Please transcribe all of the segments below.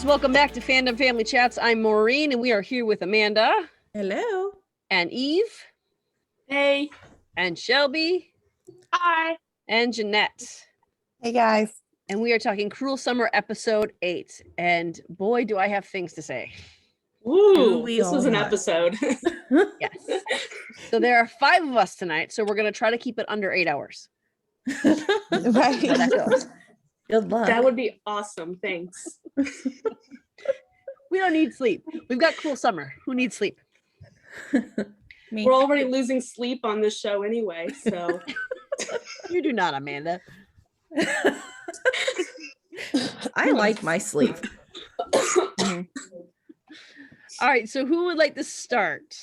welcome back to Fandom Family Chats. I'm Maureen, and we are here with Amanda. Hello. And Eve. Hey. And Shelby. Hi. And Jeanette. Hey, guys. And we are talking Cruel Summer Episode 8. And boy, do I have things to say. Ooh, this was an episode. Yes. So there are 5 of us tonight, so we're going to try to keep it under 8 hours. Right. So that goes. Good luck. That would be awesome. Thanks. We don't need sleep. We've got Cruel Summer. Who needs sleep? We're already losing sleep on this show anyway, so. You do not, Amanda. I like my sleep. All right, so who would like to start?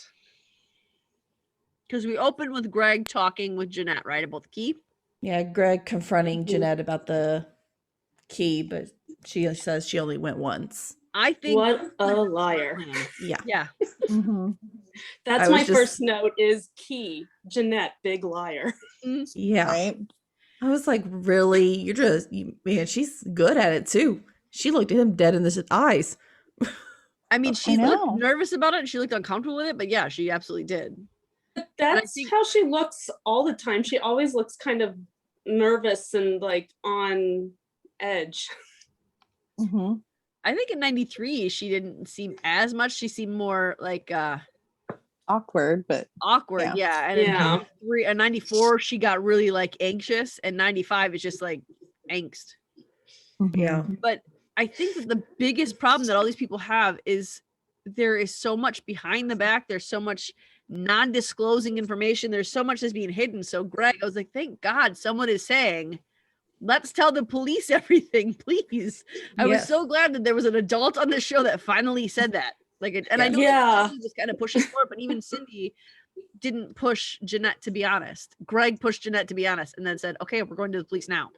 Because we opened with Greg talking with Jeanette, right, about the key? Yeah, Greg confronting Jeanette about the key, but she says she only went once. I think what a liar. Yeah. Yeah. Mm-hmm. That's my first note is key. Jeanette, big liar. Yeah. Right. I was like, really? Man, she's good at it too. She looked at him dead in the eyes. I mean, she looked nervous about it and she looked uncomfortable with it, but yeah, she absolutely did. That's how she looks all the time. She always looks kind of nervous and like on edge. Mm-hmm. I think in 93 she didn't seem as much. She seemed more like awkward, but awkward. Yeah. And in 94 she got really like anxious, and 95 is just like angst. Yeah. But I think that the biggest problem that all these people have is there is so much behind the back. There's so much non-disclosing information. There's so much that's being hidden. So Greg, I was like, thank God someone is saying, let's tell the police everything, please. I was so glad that there was an adult on the show that finally said that. Like, and I know that Cindy just kind of pushes for it, but even Cindy didn't push Jeanette to be honest. Greg pushed Jeanette to be honest, and then said, okay, we're going to the police now.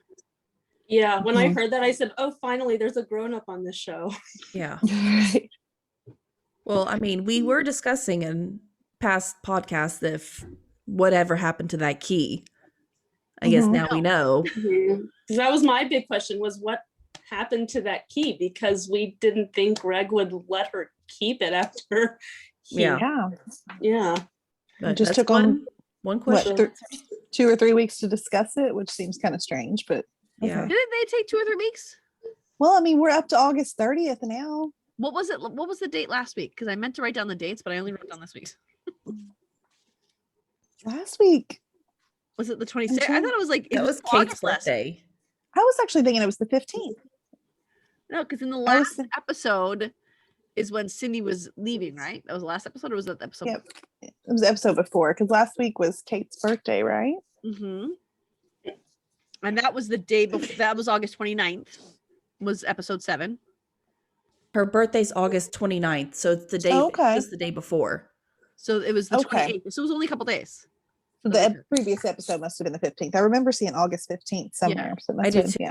Yeah, when I heard that, I said, oh, finally, there's a grown-up on this show. Yeah. Right. Well, I mean, we were discussing in past podcasts if whatever happened to that key. I guess now we know. That was my big question, was what happened to that key? Because we didn't think Greg would let her keep it after. Yeah. But it just took one question. What, 2 or 3 weeks to discuss it, which seems kind of strange, but yeah. Didn't they take 2 or 3 weeks? Well, I mean, we're up to August 30th now. What was it? What was the date last week? Because I meant to write down the dates, but I only wrote down this week's. Last week. Was it the 26th? I thought it was like it was Kate's birthday. I was actually thinking it was the 15th. No, because in the last episode is when Cindy was leaving, right? That was the last episode, or was that the episode? Yep. It was the episode before, because last week was Kate's birthday, right? Mm-hmm. And that was the day before. That was August 29th. Was episode 7. Her birthday's August 29th, so it's the day. Just the day before. So it was the 28th. So it was only a couple days. So the previous episode must have been the 15th. I remember seeing August 15th somewhere. Yeah. So I did too.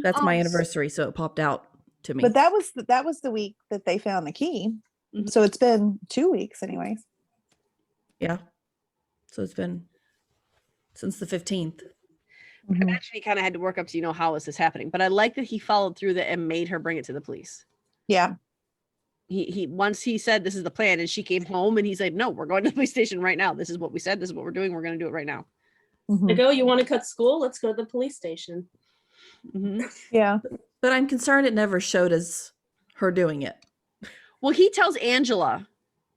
That's my anniversary, so it popped out to me. But that was the week that they found the key. Mm-hmm. So it's been 2 weeks anyways. Yeah. So it's been since the 15th. I imagine he kind of had to work up to, how is this happening? But I like that he followed through that and made her bring it to the police. Yeah. He once he said this is the plan, and she came home and he said, no, we're going to the police station right now. This is what we said. This is what we're doing. We're going to do it right now. I go, you want to cut school? Let's go to the police station. Mm-hmm. Yeah. But I'm concerned it never showed us her doing it. Well, he tells Angela,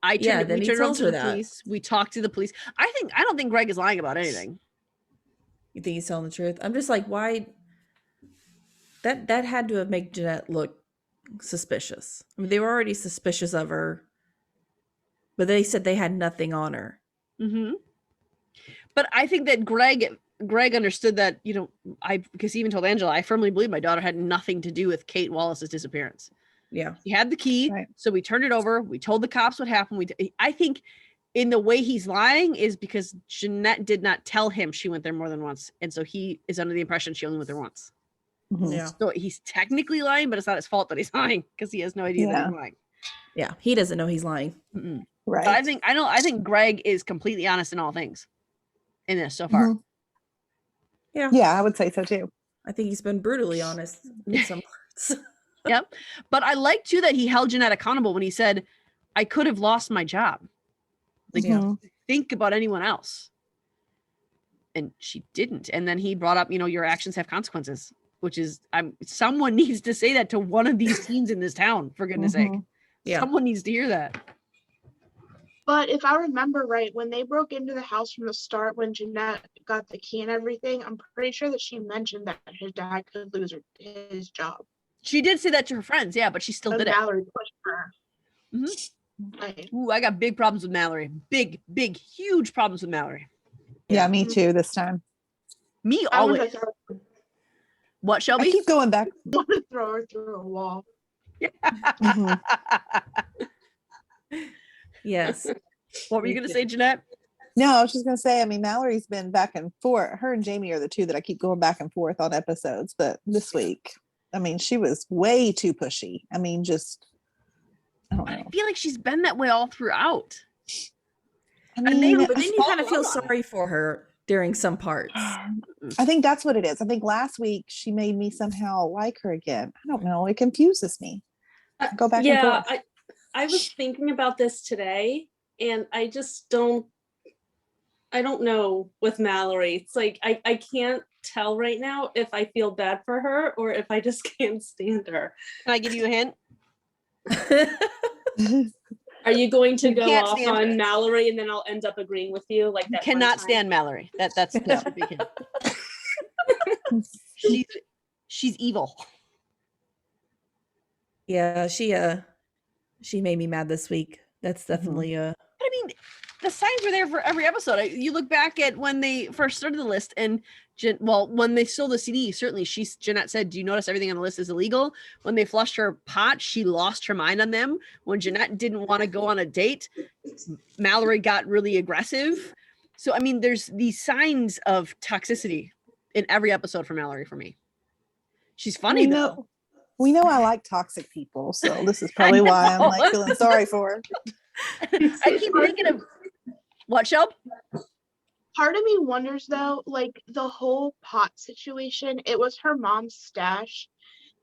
we turned over to the police. We talked to the police. I don't think Greg is lying about anything. You think he's telling the truth? I'm just like, why? That had to have made Jeanette look suspicious. I mean, they were already suspicious of her, but they said they had nothing on her. Mm-hmm. But I think that Greg understood that, because he even told Angela, I firmly believe my daughter had nothing to do with Kate Wallace's disappearance. Yeah. He had the key. Right. So we turned it over. We told the cops what happened. I think in the way he's lying is because Jeanette did not tell him she went there more than once. And so he is under the impression she only went there once. Mm-hmm. Yeah. So he's technically lying, but it's not his fault that he's lying because he has no idea that he's lying. Yeah. He doesn't know he's lying. Mm-mm. Right. But I think Greg is completely honest in all things in this so far. Mm-hmm. Yeah. Yeah, I would say so too. I think he's been brutally honest in some parts. Yep. But I like too that he held Jeanette accountable when he said, I could have lost my job. Like, Mhm. think about anyone else. And she didn't. And then he brought up, your actions have consequences, which is someone needs to say that to one of these teens in this town, for goodness sake. Mhm. Yeah. Someone needs to hear that. But if I remember right, when they broke into the house from the start, when Jeanette got the key and everything, I'm pretty sure that she mentioned that his dad could lose his job. She did say that to her friends, yeah, but she still But did it. Mallory pushed her. Mhm. Right. Ooh, I got big problems with Mallory. Big, huge problems with Mallory. Yeah, me too this time. Me I want always. to throw, What, I Shelby? keep going back. want to throw her through a wall. Mhm. Yes. What were you going to say, Jeanette? No, I was just gonna say, I mean, Mallory's been back and forth. Her and Jamie are the two that I keep going back and forth on episodes. But this week, I mean, she was way too pushy. I mean, just I don't I know. feel like she's been that way all throughout. I And mean, No, but then you follow kind of feel up on it. sorry for her during some parts. I think that's what it is. I think last week she made me somehow like her again. I don't know. It confuses me. Go back and Yeah, forth. I was thinking about this today, and I just I don't know with Mallory. It's like I can't tell right now if I feel bad for her or if I just can't stand her. Can I give you a hint? Are you going to You go can't off stand on her. Mallory and then I'll end up agreeing with you like You that? one cannot time? stand Mallory. That's your big hint. She's evil. Yeah, she made me mad this week. That's definitely I mean, the signs were there for every episode. You look back at when they first started the list, and when they sold the CD, certainly Jeanette said, "Do you notice everything on the list is illegal?" When they flushed her pot, she lost her mind on them. When Jeanette didn't want to go on a date, Mallory got really aggressive. So I mean, there's these signs of toxicity in every episode for Mallory for me. She's funny though. We know I like toxic people, so this is probably why I'm like feeling sorry for her. I keep thinking of what, Shelb? Part of me wonders though, like the whole pot situation, it was her mom's stash.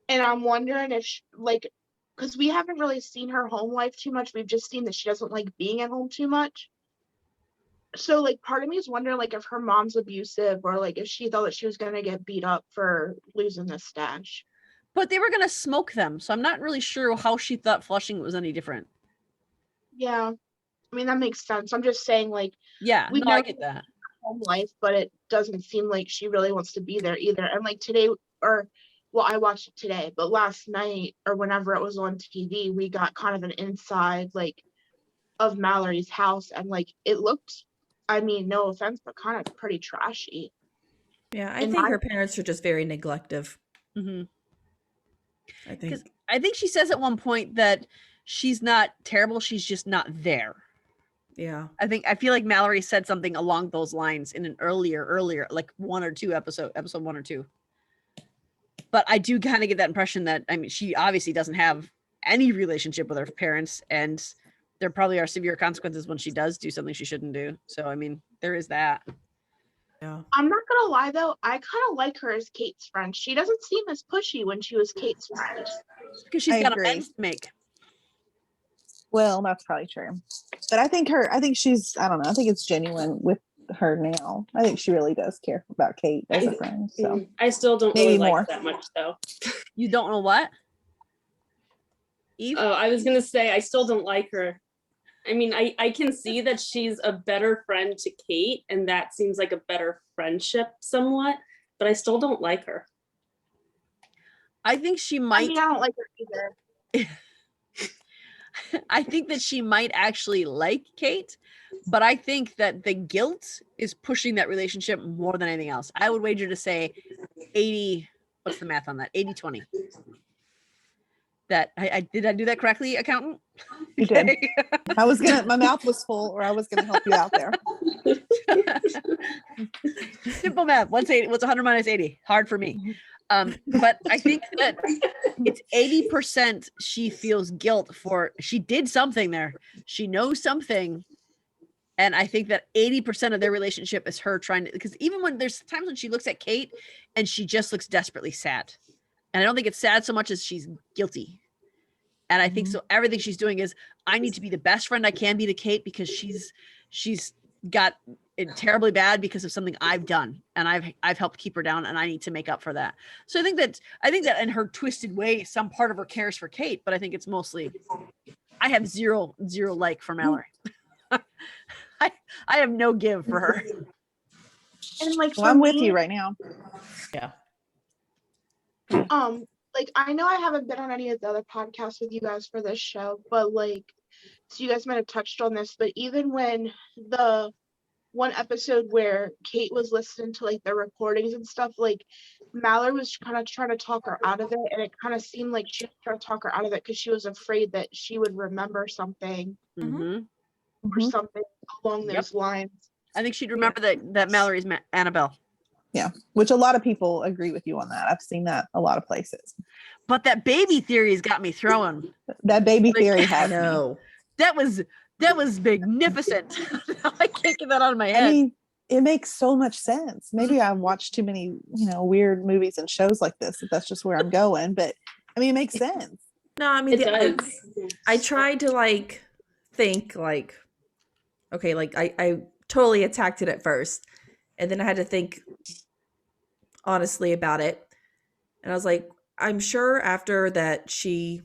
And I'm wondering if because we haven't really seen her home life too much. We've just seen that she doesn't like being at home too much. So like part of me is wondering like if her mom's abusive or like if she thought that she was gonna get beat up for losing the stash. But they were going to smoke them. So I'm not really sure how she thought flushing was any different. Yeah. I mean that makes sense. I'm just saying like Yeah, we no, I know get that. home life, but it doesn't seem like she really wants to be there either. And like today, I watched it today, but last night or whenever it was on TV, we got kind of an inside like of Mallory's house, and like it looked, I mean, no offense, but kind of pretty trashy. yeah, I In think my- her parents are just very neglective. Mm-hmm. I think. I think she says at one point that she's not terrible, she's just not there. Yeah. I feel like Mallory said something along those lines in an earlier, like episode 1 or 2. But I do kind of get that impression that, I mean, she obviously doesn't have any relationship with her parents, and there probably are severe consequences when she does do something she shouldn't do. So, I mean, there is that. Yeah. I'm not gonna lie though, I kind of like her as Kate's friend. She doesn't seem as pushy when she was Kate's friend. Because she's I got agree. amends to make. Well, that's probably true. But I think she's, I don't know, I think it's genuine with her now. I think she really does care about Kate as a friend. So I still don't Maybe really like more. her that much though. You don't know what? Eve? Oh, I was gonna say I still don't like her. I mean, I can see that she's a better friend to Kate, and that seems like a better friendship somewhat, but I still don't like her. I think she I might. mean, I don't like her either. I think that she might actually like Kate, but I think that the guilt is pushing that relationship more than anything else. I would wager to say 80, what's the math on that? 80-20. That did I do that correctly, accountant? you did. Okay. My mouth was full, or I was gonna help you out there. Simple math. What's 100 minus 80? Hard for me. But I think that it's 80% she feels guilt for, she did something there. She knows something. And I think that 80% of their relationship is her trying to, because even when there's times when she looks at Kate and she just looks desperately sad. And I don't think it's sad so much as she's guilty. And I think so everything she's doing is, I need to be the best friend I can be to Kate because she's got it terribly bad because of something I've done, and I've helped keep her down, and I need to make up for that. So I think that in her twisted way, some part of her cares for Kate, but I think it's mostly, I have zero like for Mallory. I have no give for her. And like Well, for I'm with me, you right now. Yeah. like I know I haven't been on any of the other podcasts with you guys for this show, but like, so you guys might have touched on this, but even when the one episode where Kate was listening to like the recordings and stuff, like Mallory was kind of trying to talk her out of it, and it kind of seemed like she was trying to talk her out of it because she was afraid that she would remember something Mhm. or something along Yep. those lines. I think she'd remember that Mallory's Annabelle. Yeah, which a lot of people agree with you on that. I've seen that a lot of places. But that baby theory's got me throwing. That baby Like, theory I has me. know. That was magnificent. I can't get that out of my head. I mean, it makes so much sense. Maybe I watched too many, weird movies and shows like this. If that's just where I'm going, but I mean, it makes sense. No, I mean, It does. I tried to like think like, okay, like I totally attacked it at first, and then I had to think honestly about it, and I was like, I'm sure after she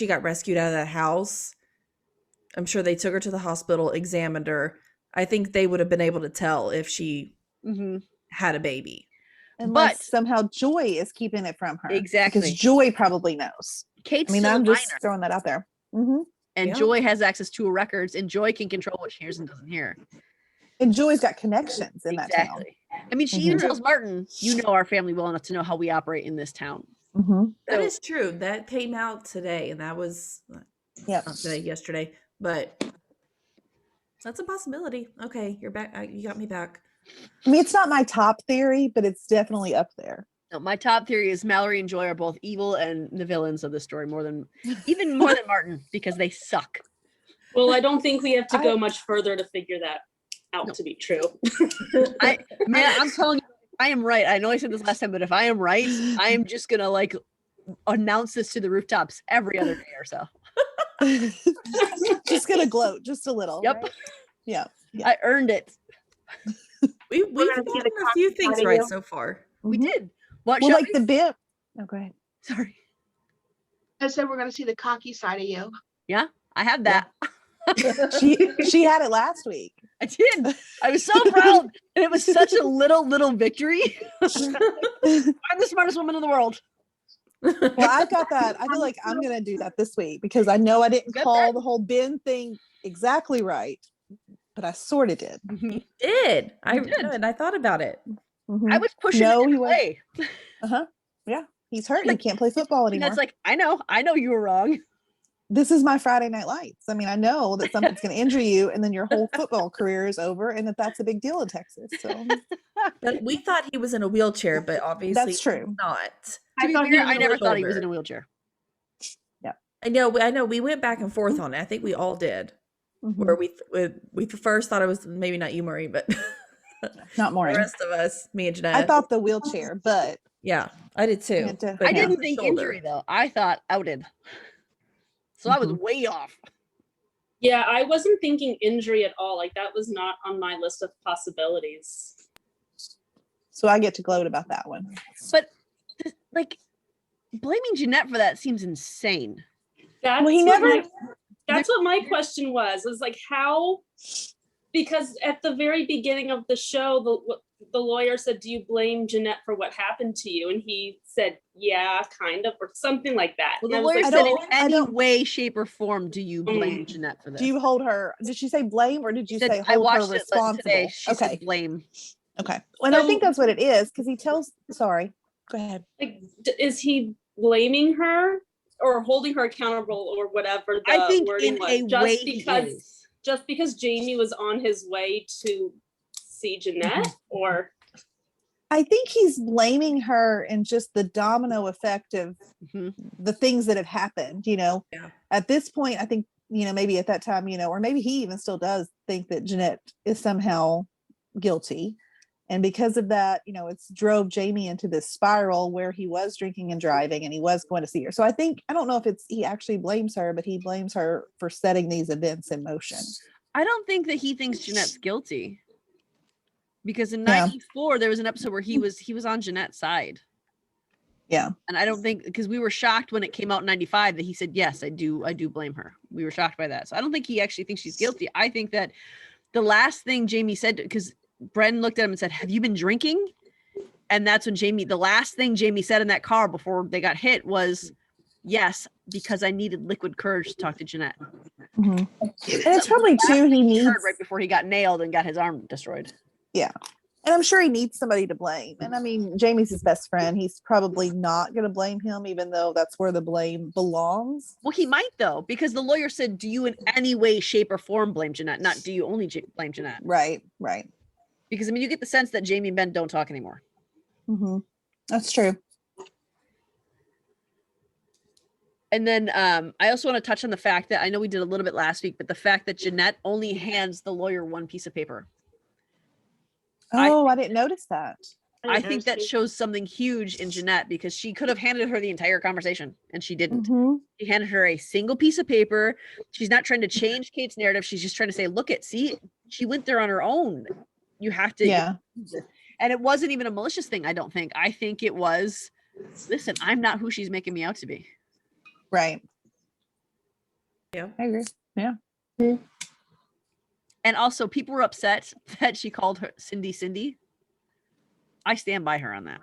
got rescued out of that house, I'm sure they took her to the hospital, examined her. I think they would have been able to tell if she Mhm. had a baby. Unless But- somehow Joy is keeping it from her. Exactly. Because Joy probably knows. Kate's I mean, still I'm a just minor, throwing that out there. Mm-hmm. and Yeah. Joy has access to her records, and Joy can control what she hears and doesn't hear. And Joy's got connections in that town. Exactly. I mean, she even Mhm. tells Martin, "You know our family well enough to know how we operate in this town." Mm-hmm. That So- is true. That came out today, and that was Yep. not today, yesterday, but that's a possibility. Okay, you're back. You got me back. I mean, it's not my top theory, but it's definitely up there. No, my top theory is Mallory and Joy are both evil and the villains of the story, even more than Martin, because they suck. Well, I don't think we have to go I- much further to figure that out No. to be true. Man, I'm telling you, if I am right. I know I said this last time, but if I am right, I am just gonna like announce this to the rooftops every other day or so. Just gonna gloat just a little. Yep. right? Yeah. I earned it. We've gonna see gotten the a few cocky things side of right you. so far. We Mhm. did. What, Well, Shelby? like the bit. Oh, go ahead. Sorry. I said we're gonna see the cocky side of you. Yeah, I had that. She had it last week. I did. I was so proud. And it was such a little victory. I'm the smartest woman in the world. Well, I've got that. I feel like I'm gonna do that this week because I know I didn't Good call bet. the whole bin thing exactly right, but I sort of did. Did I You did. and I thought about it. Mhm. I was pushing No, it he to was- play. Yeah, he's hurt. He can't play football And anymore. that's like, I know you were wrong. This is my Friday Night Lights. I mean, I know that something's going to injure you, and then your whole football career is over, and that's a big deal in Texas. So But we thought he was in a wheelchair, but obviously that's true. not. To I be thought he fair, was I in a never thought he was shoulder. in a wheelchair. I know. We went back and forth on it. I think we all did. Mhm. Where we first thought it was maybe not you, Marie, but Not the Maureen. rest of us, me and Jeanette. I thought the wheelchair, but yeah, I did too. had to- but I no, didn't think shoulder. injury though. I thought outed. So I was Mhm. way off. Yeah, I wasn't thinking injury at all. Like that was not on my list of possibilities. so I get to gloat about that one. But like blaming Jeanette for that seems insane. That's Well, he what never- my, that's what my question was. Was like how, because at the very beginning of the show, the lawyer said, "Do you blame Jeanette for what happened to you?" And he said, "Yeah, kind of," or something like that. Well, And the I was lawyer like, said in "Well, any don't- way, shape, or form do you blame Jeanette for this? Do you hold her? Did she say blame or did She you said, say I hold her watched it responsible? today. She Okay. said blame. Okay. Well, and I think So- that's what it is because he tells. Sorry. Go ahead. like, is he blaming her or holding her accountable or whatever the I think wording in was? a way he is. Just because Jamie was on his way to see Jeanette, or I think he's blaming her in just the domino effect of Mhm. the things that have happened. Yeah. At this point, I think, maybe at that time, or maybe he even still does think that Jeanette is somehow guilty. And because of that, you know, it's drove Jamie into this spiral where he was drinking and driving and he was going to see her. So I don't know if he actually blames her, but he blames her for setting these events in motion. I don't think that he thinks Jeanette's guilty. Because in Yeah. 94, there was an episode where he was on Jeanette's side. Yeah. And I don't think, because we were shocked when it came out in 95 that he said, yes, I do blame her. We were shocked by that. So I don't think he actually thinks she's guilty. I think that the last thing Jamie said, because Bren looked at him and said, have you been drinking? And that's when the last thing Jamie said in that car before they got hit was, yes, because I needed liquid courage to talk to Jeanette. Mm-hmm. And it's probably too, he needs right before he got nailed and got his arm destroyed. Yeah. And I'm sure he needs somebody to blame. And I mean, Jamie's his best friend. He's probably not going to blame him, even though that's where the blame belongs. Well, he might, though, because the lawyer said, do you in any way, shape, or form blame Jeanette? Not do you only blame Jeanette? Right. Because, I mean, you get the sense that Jamie and Ben don't talk anymore. Mm-hmm. That's true. And then I also want to touch on the fact that, I know we did a little bit last week, but the fact that Jeanette only hands the lawyer one piece of paper. Oh, I didn't notice that. I think that shows something huge in Jeanette, because she could have handed her the entire conversation and she didn't. Mm-hmm. She handed her a single piece of paper. She's not trying to change Kate's narrative. She's just trying to say, see, she went there on her own. You have to. Yeah. And it wasn't even a malicious thing, I don't think. I think it was, listen, I'm not who she's making me out to be. Right. Yeah. I agree. Yeah. Mm-hmm. And also, people were upset that she called her Cindy. I stand by her on that.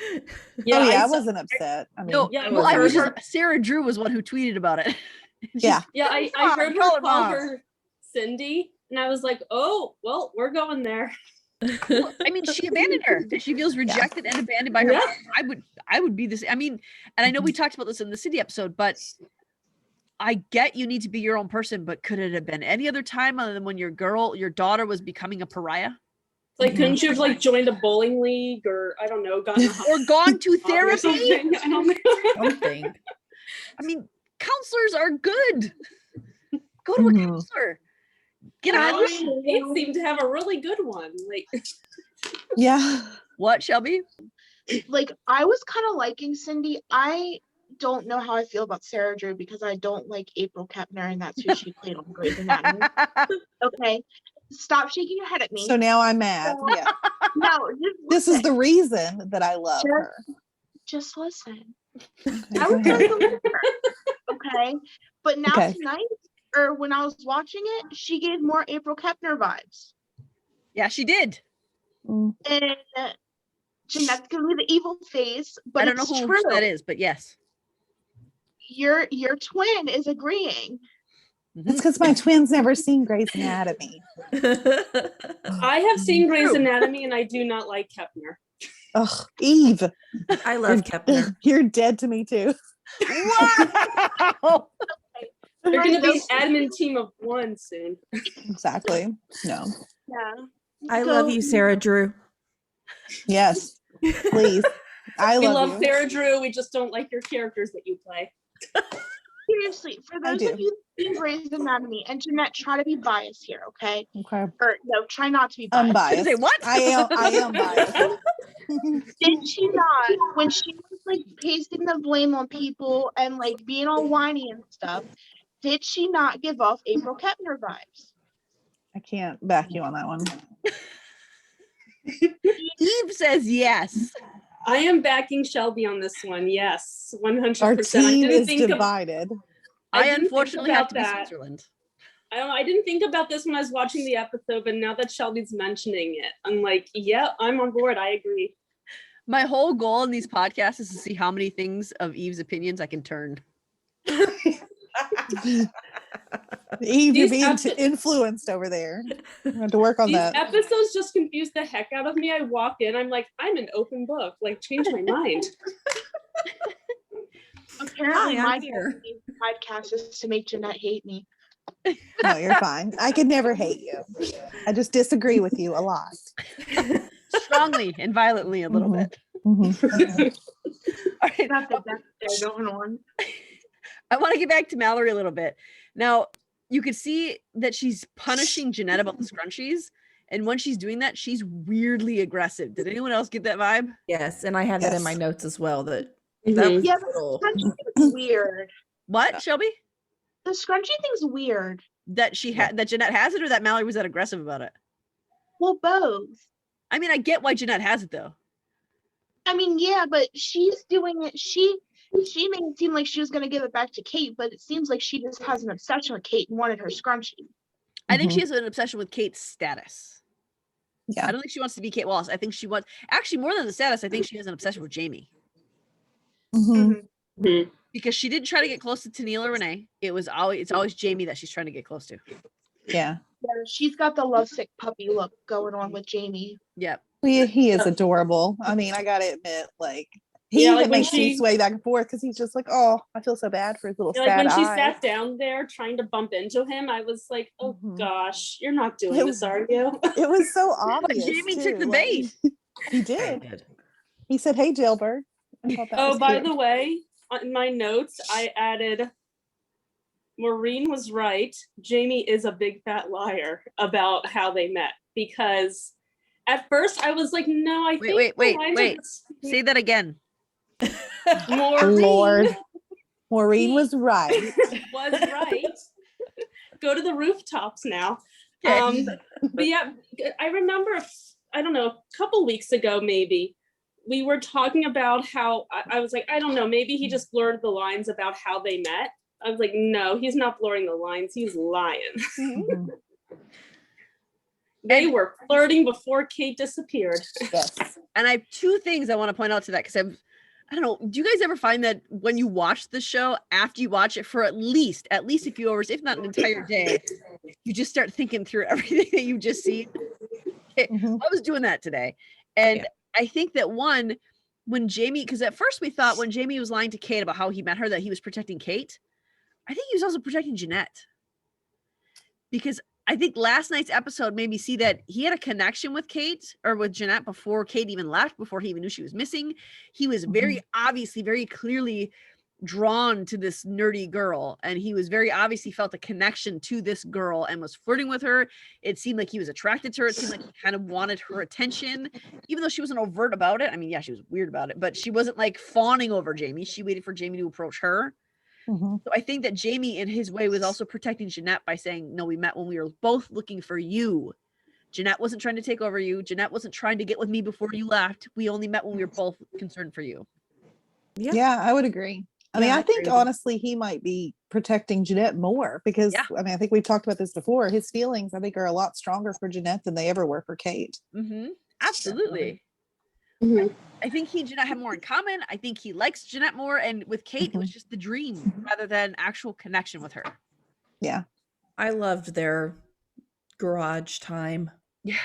I wasn't upset. I mean, No, Yeah, well, I was her- Sarah Drew was one who tweeted about it. Yeah. Yeah, I Mom, heard call her her call mom. her Cindy, and I was like, oh, well, we're going there. I mean, she abandoned her. She feels rejected and abandoned by her. Yeah. Mom. I would be this. I mean, and I know we talked about this in the City episode, but I get you need to be your own person, but could it have been any other time other than when your daughter was becoming a pariah? Like, couldn't you have like joined a bowling league or I don't know, gotten a Or gone to or therapy? something? I don't know. Something. I mean, counselors are good. Go to a Mhm. counselor. Get I out. mean, they seem to have a really good one. Like, Yeah. What, Shelby? Like, I was kind of liking Cindy. I don't know how I feel about Sarah Drew because I don't like April Kepner, and that's who she played on Grey's Anatomy. Okay, stop shaking your head at me. So now I'm mad. Yeah. No, This is the reason that I love her. just listen. Okay, I go was ahead. going to leave her. Okay, but now Okay. tonight, or when I was watching it, she gave more April Kepner vibes, Yeah, she did. Mm. and Jeanette's gonna be the evil face. But I don't know it's who true. that is, but yes. Your twin is agreeing. It's because my twin's never seen Grey's Anatomy. I have seen Grey's Anatomy and I do not like Kepner. Ugh, Eve, I love Kepner. you're dead to me too. Wow. They're going to be Those- an admin team of one soon. Exactly. No. Yeah. I love you, Sarah Drew. Yes, please. I We love love you. Sarah Drew. We just don't like your characters that you play. Seriously, for I those of do. you who've seen Grey's Anatomy, and Jeanette, try to be biased here, okay? Okay. Or no, try not to be biased. Unbiased. Say what? I am biased. Did she not, when she was like pasting the blame on people and like being all whiny and stuff, did she not give off April Kepner vibes? I can't back you on that one. Eve says yes. I am backing Shelby on this one. Yes, 100%. Our I team didn't is think of, divided. I didn't think unfortunately have about to be that. Switzerland. I don't know. I didn't think about this when I was watching the episode, but now that Shelby's mentioning it, I'm like, yeah, I'm on board. I agree. My whole goal in these podcasts is to see how many things of Eve's opinions I can turn. Eve, you're These being epi- influenced over there. I have to work on These that. episodes just confuse the heck out of me. I walk in, I'm like, I'm an open book. Like, change my mind. Apparently, Hi, my I'm here. goal in these podcasts is to make Jeanette hate me. No, you're fine. I could never hate you. I just disagree with you a lot. Strongly and violently a little Mhm. bit. Mhm. All right. Not the best day going on. I want to get back to Mallory a little bit. Now, you could see that she's punishing Jeanette about the scrunchies. And when she's doing that, she's weirdly aggressive. Did anyone else get that vibe? Yes, and I have that in my Yes. notes as well. That Mhm. was Yeah, a the little- scrunchie thing's weird. What, Shelby? The scrunchie thing's weird. That she had that Jeanette has it, or that Mallory was that aggressive about it? Well, both. I mean, I get why Jeanette has it though. I mean, yeah, but she's doing it. She made it seem like she was gonna give it back to Kate, but it seems like she just has an obsession with Kate and wanted her scrunchie. I think Mhm. she has an obsession with Kate's status. Yeah. I don't think she wants to be Kate Wallace. I think she wants, actually, more than the status, I think she has an obsession with Jamie. Mhm. Mhm. Because she didn't try to get close to Tennille or Renee. It's always Jamie that she's trying to get close to. Yeah. Yeah, she's got the lovesick puppy look going on with Jamie. Yep. He is adorable. I mean, I gotta admit, like he Yeah, even like when makes me she- sway back and forth because he's just like, oh, I feel so bad for his little Like sad when she eye. sat down there trying to bump into him, I was like, oh Mhm. gosh, you're not doing It this, are you? It was so But obvious. Jamie took too, the like, bait. he I did. did. He said, "Hey, Jailbird." I thought that Oh, was by cute. the way, in my notes, I added Maureen was right. Jamie is a big fat liar about how they met, because at first I was like, no, I think Wait, the lines are Say that again. Maureen Lord, Maureen was right. was right. Go to the rooftops now. Okay. But yeah, I remember, I don't know, a couple weeks ago maybe, we were talking about how I was like, I don't know, maybe he just blurred the lines about how they met. I was like, no, he's not blurring the lines, he's lying. Mhm. They were flirting before Kate disappeared. Yes. And I have two things I want to point out to that, because I don't know, do you guys ever find that when you watch the show, after you watch it for at least a few hours, if not an entire day, you just start thinking through everything that you just see? Mhm. I was doing that today. And Yeah. I think that when Jamie, because at first we thought when Jamie was lying to Kate about how he met her, that he was protecting Kate. I think he was also protecting Jeanette. Because I think last night's episode made me see that he had a connection with Kate or with Jeanette before Kate even left, before he even knew she was missing. He was very obviously, very clearly drawn to this nerdy girl, and he was very obviously felt a connection to this girl and was flirting with her. It seemed like he was attracted to her. It seemed like he kind of wanted her attention, even though she wasn't overt about it. I mean, yeah, she was weird about it, but she wasn't like fawning over Jamie. She waited for Jamie to approach her. Mhm. So I think that Jamie, in his way, was also protecting Jeanette by saying, no, we met when we were both looking for you. Jeanette wasn't trying to take over you. Jeanette wasn't trying to get with me before you left. We only met when we were both concerned for you. Yeah. Yeah, I would agree. I mean, Yeah, I I think agree with that. honestly he might be protecting Jeanette more because Yeah. I mean, I think we've talked about this before. His feelings, I think, are a lot stronger for Jeanette than they ever were for Kate. Mm-hmm. Absolutely. Mhm. I think he and Jeanette have more in common. I think he likes Jeanette more. And with Kate, it was just the dream rather than actual connection with her. Yeah, I loved their garage time. Yeah.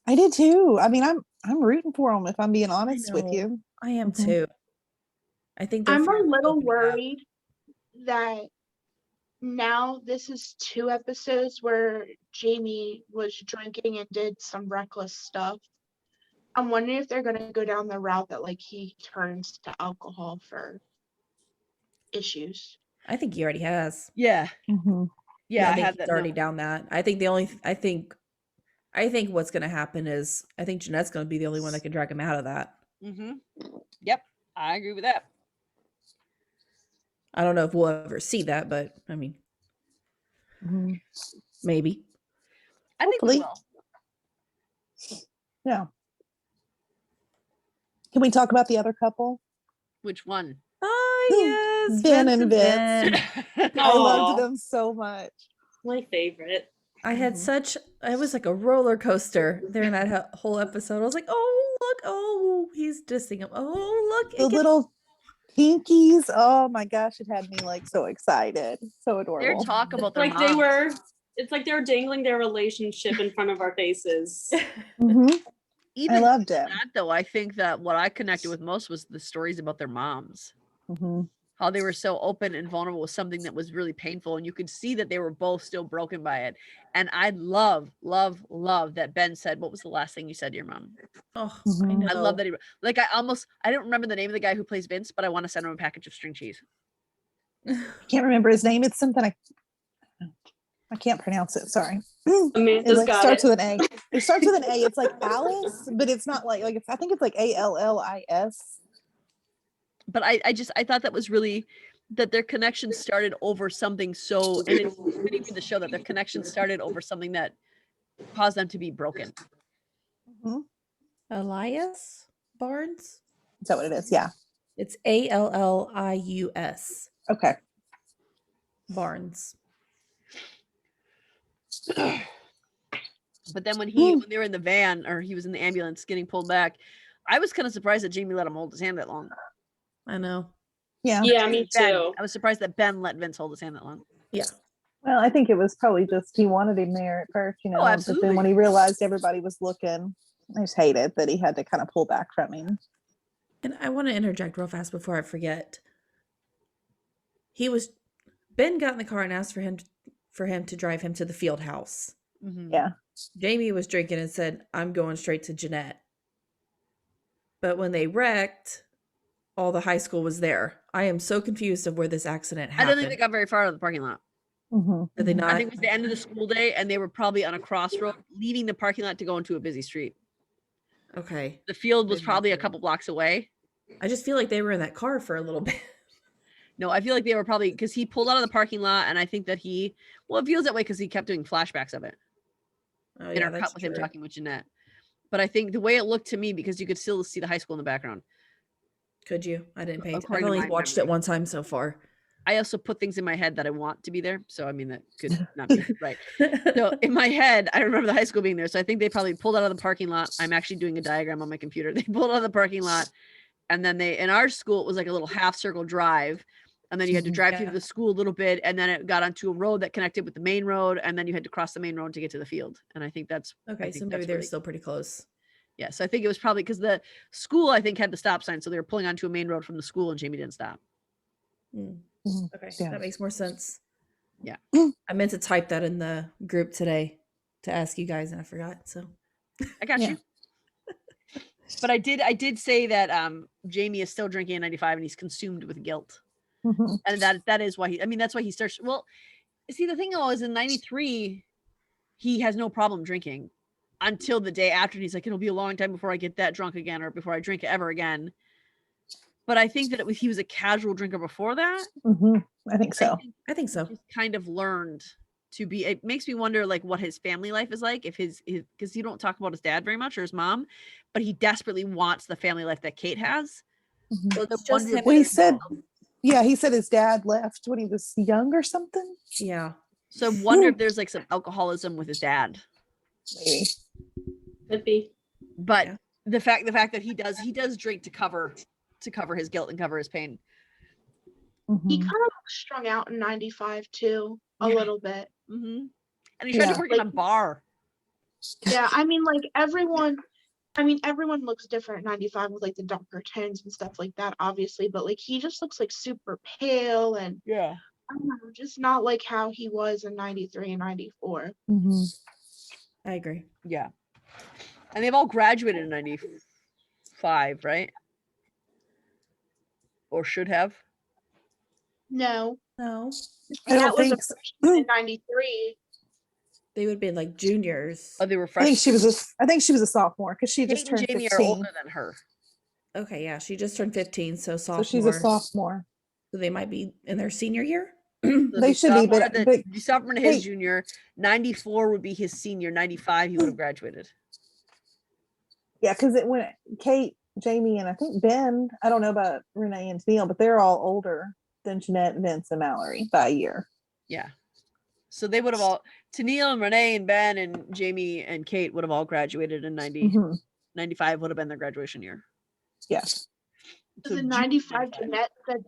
I did too. I mean, I'm rooting for him if I'm being honest with know. you. I am Mhm. too. I think they're I'm a finally little opening up. worried that now this is 2 episodes where Jamie was drinking and did some reckless stuff. I'm wondering if they're gonna go down the route that like he turns to alcohol for issues. I think he already has. Yeah. Mhm. Yeah. I I think had he's that. already note. down that. I think I think what's going to happen is I think Jeanette's going to be the only one that can drag him out of that. Mm-hmm. Yep. I agree with that. I don't know if we'll ever see that, but I mean, Mhm. maybe. I think we Hopefully. will. Yeah. Can we talk about the other couple? Which one? Oh, yes. Ben Vince and Vince. Ben. I loved Aw. them so much. My favorite. I had Mhm. it was like a roller coaster during that whole episode. I was like, oh, look. Oh, he's dissing him. Oh, look. The little pinkies. Oh my gosh, it had me like so excited. So Their adorable. talk about their Like moms. it's like they were dangling their relationship in front of our faces. Mhm. I Even loved it. that though, I think that what I connected with most was the stories about their moms. Mhm. How they were so open and vulnerable with something that was really painful, and you could see that they were both still broken by it. And I love that Ben said, what was the last thing you said to your mom? Oh, Mhm. I know. I love that he, like, I don't remember the name of the guy who plays Vince, but I want to send him a package of string cheese. I can't remember his name. It's something I can't pronounce it. Sorry. It Amanda's like got starts it. with an A. It starts with an A. It's like Alice, but it's not like it's, I think it's like Allis. But I thought that was really that their connection started over something so, and it's fitting for the show that their connection started over something that caused them to be broken. Mhm. Elias Barnes? Is that what it is? Yeah. It's Allius Okay. Barnes. But then when they were in the van, or he was in the ambulance getting pulled back, I was kind of surprised that Jamie let him hold his hand that long. I know. Yeah. Yeah, me Ben, too. I was surprised that Ben let Vince hold his hand that long. Yeah. Well, I think it was probably just he wanted him there at first, you know. But absolutely. then when he realized everybody was looking, I just hated that he had to kind of pull back from him. And I want to interject real fast before I forget. Ben got in the car and asked for him to drive him to the field house. Mhm. Yeah. Jamie was drinking and said, "I'm going straight to Jeanette." But when they wrecked, all the high school was there. I am so confused of where this accident I happened. don't think they got very far out of the parking lot. Mhm. Did they I not? think it was the end of the school day, and they were probably on a crossroad, leaving the parking lot to go into a busy street. Okay. The field was Maybe probably a not. couple blocks away. I just feel like they were in that car for a little bit. No, I feel like they were probably, because he pulled out of the parking lot, and I think that it feels that way because he kept doing flashbacks of it. Oh In yeah, our that's cut with him true. talking with Jeanette. But I think the way it looked to me, because you could still see the high school in the background. Could you? I didn't pay. I've According to only my watched memory. it one time so far. I also put things in my head that I want to be there. So, I mean, that could not be right. So, in my head, I remember the high school being there. So, I think they probably pulled out of the parking lot. I'm actually doing a diagram on my computer. They pulled out of the parking lot. And then in our school, it was like a little half circle drive. And then you had to drive through Yeah. the school a little bit. And then it got onto a road that connected with the main road. And then you had to cross the main road to get to the field. And I think that's Okay, so maybe that's they're really, still pretty close. yeah. So I think it was probably because the school, I think, had the stop sign. So they were pulling onto a main road from the school, and Jamie didn't stop. Mm. Mhm. Okay, Yeah. that makes more sense. Yeah. I meant to type that in the group today to ask you guys, and I forgot. So I got Yeah. you. But I did say that Jamie is still drinking in 95 and he's consumed with guilt. Mhm. And that is why that's why he starts. Well, see, the thing though is in 93, he has no problem drinking until the day after. And he's like, it'll be a long time before I get that drunk again, or before I drink ever again. But I think that he was a casual drinker before that. Mhm. I think so. I think so. Just kind of learned to be. It makes me wonder, like, what his family life is like. If his because you don't talk about his dad very much or his mom, but he desperately wants the family life that Kate has. Mhm. Well, I it's just wonder him. if Well, he and his said, mom. yeah, he said his dad left when he was young or something. Yeah. So I wonder if there's like some alcoholism with his dad. Maybe. Could be. But Yeah. the fact that he does drink to cover his guilt and cover his pain. He Mhm. kind of strung out in 95 too, a Yeah. little bit. Mm-hmm. And he tried Yeah. to work in a bar. Yeah, I mean, like everyone looks different in 95 with like the darker tones and stuff like that, obviously, but like he just looks like super pale and Yeah. I don't know, just not like how he was in 93 and 94. Mhm. I agree. Yeah. And they've all graduated in 95, right? Or should have. No, No, I don't that was a think so. freshman in 93. they would have been like juniors. Oh, they were I freshmen. think she was a sophomore because she just Kate and turned Jamie 15. are older than her. Okay, yeah, she just turned 15, so So sophomore. she's a sophomore. So they might be in their senior year. So They should be, but the sophomore to his Kate- junior. 94 would be his senior. 95 he would have graduated. yeah, because it went Kate, Jamie, and I think Ben. I don't know about Renee and Neil, but they're all older than Jeanette, Vince, and Mallory by a year. Yeah. So they would have all, Tennille and Renee and Ben and Jamie and Kate would have all graduated in 90. Mhm. 95 would have been their graduation year. Yes. Because So in June 95, Jeanette said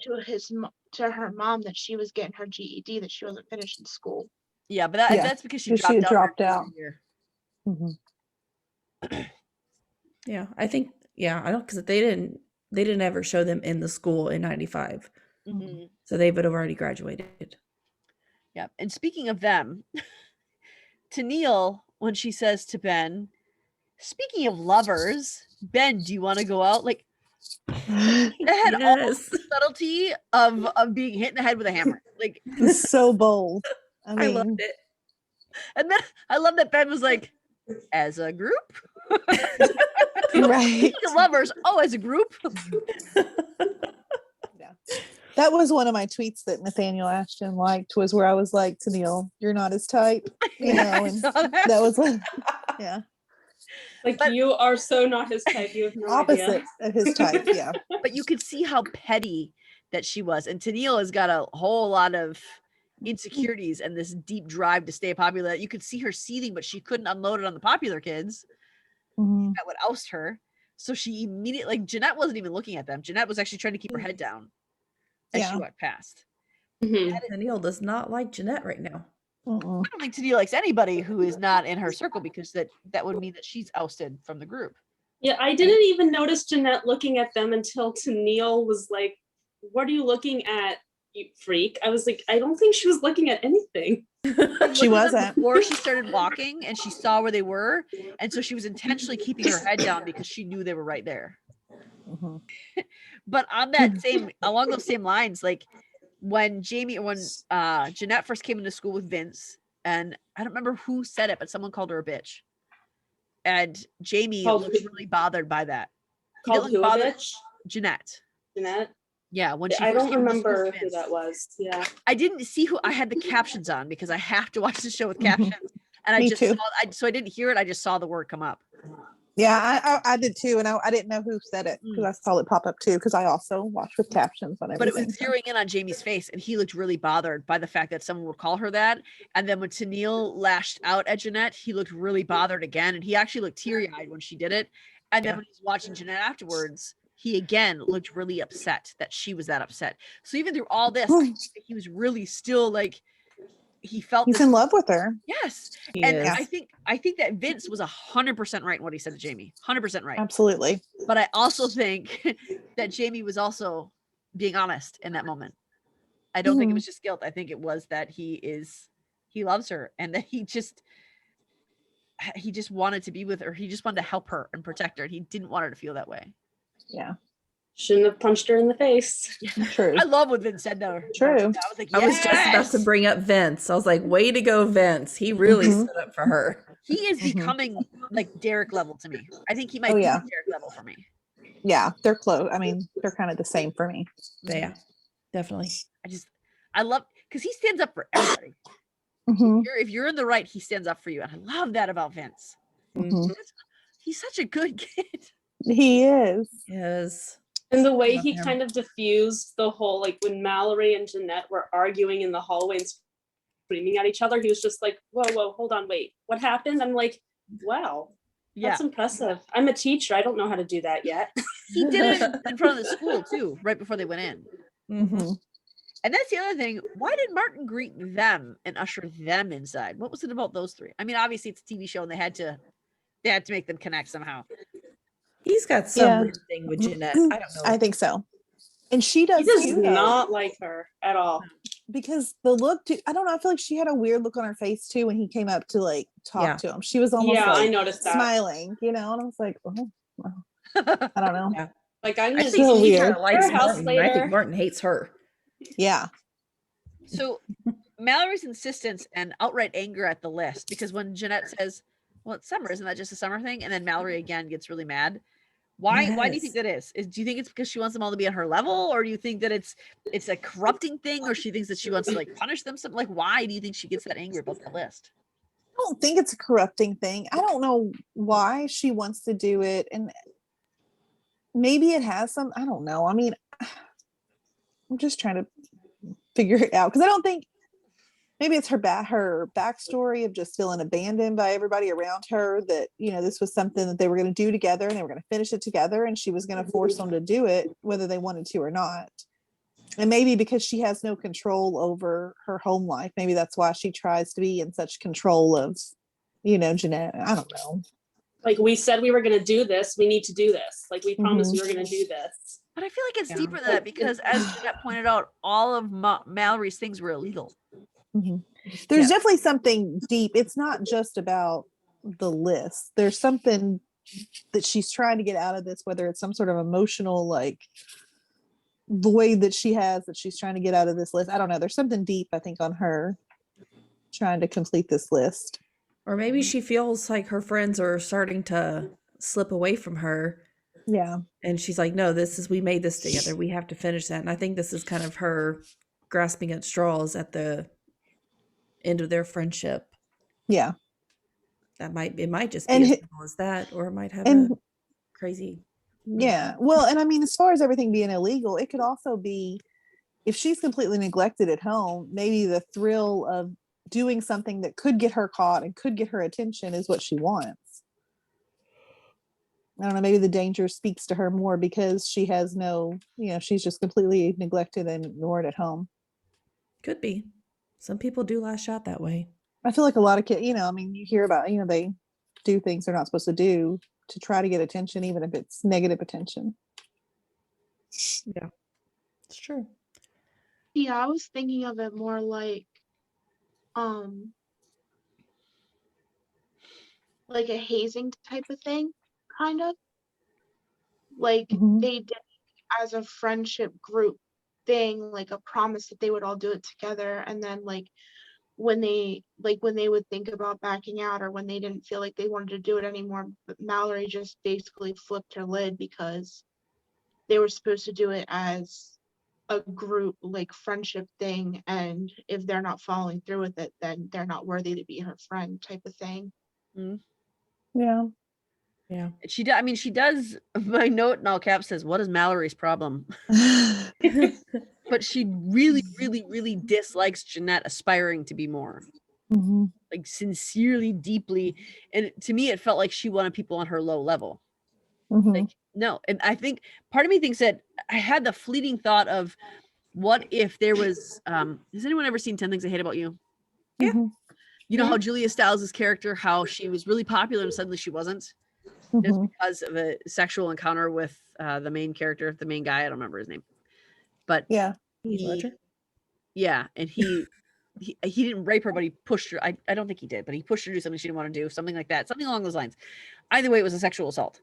to her mom that she was getting her GED, that she wasn't finishing school. Yeah, but Yeah, that's because she 'cause she dropped had out. dropped her out. junior year. Mhm. Yeah, I think. Yeah, I don't because they didn't ever show them in the school in 95, Mhm. so they would have already graduated. Yeah. And speaking of them, Tennille, when she says to Ben, speaking of lovers, Ben, do you want to go out? Like, that had all Yes, the subtlety of being hit in the head with a hammer. Like, It's so bold. I I mean, loved it. And then I love that Ben was like, as a group? Right. The lovers, as a group? Yeah. That was one of my tweets that Nathaniel Ashton liked, was where I was like to Neil, you're not his type, you Yeah, know, I and saw that. that was one, yeah, Like But- you are so not his type. You have no opposite idea. of his type. Yeah. But you could see how petty that she was. And Tennille has got a whole lot of insecurities and this deep drive to stay popular. You could see her seething, but she couldn't unload it on the popular kids. Mhm. That would oust her. So she immediately, like, Jeanette wasn't even looking at them. Jeanette was actually trying to keep her head down as she Yeah. walked past. Mhm. Neil does not like Jeanette right now. Mm-mm. I don't think Tennille likes anybody who is not in her circle, because that would mean that she's ousted from the group. Yeah, I didn't even notice Jeanette looking at them until Tennille was like, "What are you looking at, you freak?" I was like, I don't think she was looking at anything. She Looked at them wasn't. before she started walking, and she saw where they were, and so she was intentionally keeping her head down because she knew they were right there. Mhm. But on that along those same lines, like when Jeanette first came into school with Vince, and I don't remember who said it, but someone called her a bitch, and Jamie Called looked who? really bothered by that. He Called didn't who look a bothered. bitch? Jeanette. Jeanette? Yeah, when she I first don't came into school remember with who Vince. that was. Yeah. I didn't see who. I had the captions on because I have to watch the show with captions, and I Me just too. saw. So I didn't hear it. I just saw the word come up. Yeah, I did too, and I didn't know who said it because I saw it pop up too, because I also watch with captions on But it everything. was so. zeroing in on Jamie's face, and he looked really bothered by the fact that someone would call her that. And then when Tennille lashed out at Jeanette, he looked really bothered again, and he actually looked teary-eyed when she did it. And then when he's watching Jeanette afterwards, he again looked really upset that she was that upset. So even through all this, I think that he was really still like, he felt He's this. in love with her. Yes. He And is. I think that Vince was 100% right in what he said to Jamie. 100% right. Absolutely. But I also think that Jamie was also being honest in that moment. I don't think it was just guilt. I think it was that he loves her, and that he just wanted to be with her. He just wanted to help her and protect her, and he didn't want her to feel that way. Yeah. Shouldn't have punched her in the face. True. I love what Vince said to her. True. I was like, I was just about to "Yes!" bring up Vince. I was like, way to go, Vince. He really Mhm. stood up for her. He is Mhm. becoming like Derek level to me. I think he might Oh, be yeah. Derek level for me. Yeah, they're close. I mean, they're kind of the same for me. Yeah, definitely. I love, because he stands up for everybody. Mhm. If you're in the right, he stands up for you. And I love that about Vince. Mhm. He's such a good kid. He is. Yes. And the way Love he him. kind of diffused the whole, like when Mallory and Jeanette were arguing in the hallway and screaming at each other, he was just like, whoa, hold on, wait, what happened? I'm like, wow, Yeah. that's impressive. I'm a teacher. I don't know how to do that yet. He did it in front of the school too, right before they went in. Mhm. And that's the other thing. Why did Martin greet them and usher them inside? What was it about those three? I mean, obviously it's a TV show and they had to make them connect somehow. He's got some Yeah. weird thing with Jeanette. I don't know. I think so. And she He does does too, though, not like her at all. because the look too, I don't know, I feel like she had a weird look on her face too when he came up to like talk Yeah. to him. She was almost Yeah, I like noticed that. smiling, you know, and I was like, oh, well, I don't know. Yeah. Like I'm I gonna think so she weird. kind of likes Her house Martin. I later. think Martin hates her. Yeah. So Mallory's insistence and outright anger at the list, because when Jeanette says, well, it's summer, isn't that just a summer thing? And then Mallory again gets really mad. Why do you think Yes. that is? Do you think it's because she wants them all to be on her level, or do you think that it's a corrupting thing, or she thinks that she wants to like punish them? Something like, why do you think she gets that angry about that list? I don't think it's a corrupting thing. I don't know why she wants to do it. And maybe it has some, I don't know. I mean, I'm just trying to figure it out, because I don't think, maybe it's her backstory of just feeling abandoned by everybody around her, that, you know, this was something that they were going to do together and they were going to finish it together, and she was going to force them to do it whether they wanted to or not. And maybe because she has no control over her home life, maybe that's why she tries to be in such control of, you know, Jeanette. I don't know. Like we said we were gonna do this, we need to do this. Like we promised we were gonna do this. But I feel like it's Yeah. deeper than that, because as Jeanette pointed out, all of Mallory's things were illegal. Mhm. There's Yeah. definitely something deep. It's not just about the list. There's something that she's trying to get out of this, whether it's some sort of emotional like void that she has that she's trying to get out of this list. I don't know. There's something deep, I think, on her trying to complete this list. Or maybe she feels like her friends are starting to slip away from her. Yeah. And she's like, no, we made this together. We have to finish that. And I think this is kind of her grasping at straws at the end of their friendship. Yeah. It might just be And as hi- simple as that, or it might have and a crazy. yeah. Well, and I mean, as far as everything being illegal, it could also be if she's completely neglected at home, maybe the thrill of doing something that could get her caught and could get her attention is what she wants. I don't know, maybe the danger speaks to her more because she has no, she's just completely neglected and ignored at home. Could be. Some people do lash out that way. I feel like a lot of kids, I mean, you hear about, they do things they're not supposed to do to try to get attention, even if it's negative attention. Yeah, it's true. Yeah, I was thinking of it more like a hazing type of thing, kind of. Like Mhm. they did as a friendship group thing, like a promise that they would all do it together, and then when they would think about backing out or when they didn't feel like they wanted to do it anymore, but Mallory just basically flipped her lid because they were supposed to do it as a group like friendship thing, and if they're not following through with it, then they're not worthy to be her friend type of thing. Yeah. Yeah. She does. I mean, she does. My note in all caps says, "What is Mallory's problem?" But she really, really, really dislikes Jeanette aspiring to be more. Mhm. Like sincerely, deeply, and to me, it felt like she wanted people on her low level. Mhm. Like no, and I think part of me thinks that I had the fleeting thought of, what if there was? Has anyone ever seen 10 Things I Hate About You? Yeah. Mhm. You know how Julia Stiles' character, how she was really popular and suddenly she wasn't, just Mhm. because of a sexual encounter with the main character, the main guy. I don't remember his name, but Yeah. Heath Ledger. yeah, and he didn't rape her, but he pushed her. I don't think he did, but he pushed her to do something she didn't want to do, something like that, something along those lines. Either way, it was a sexual assault.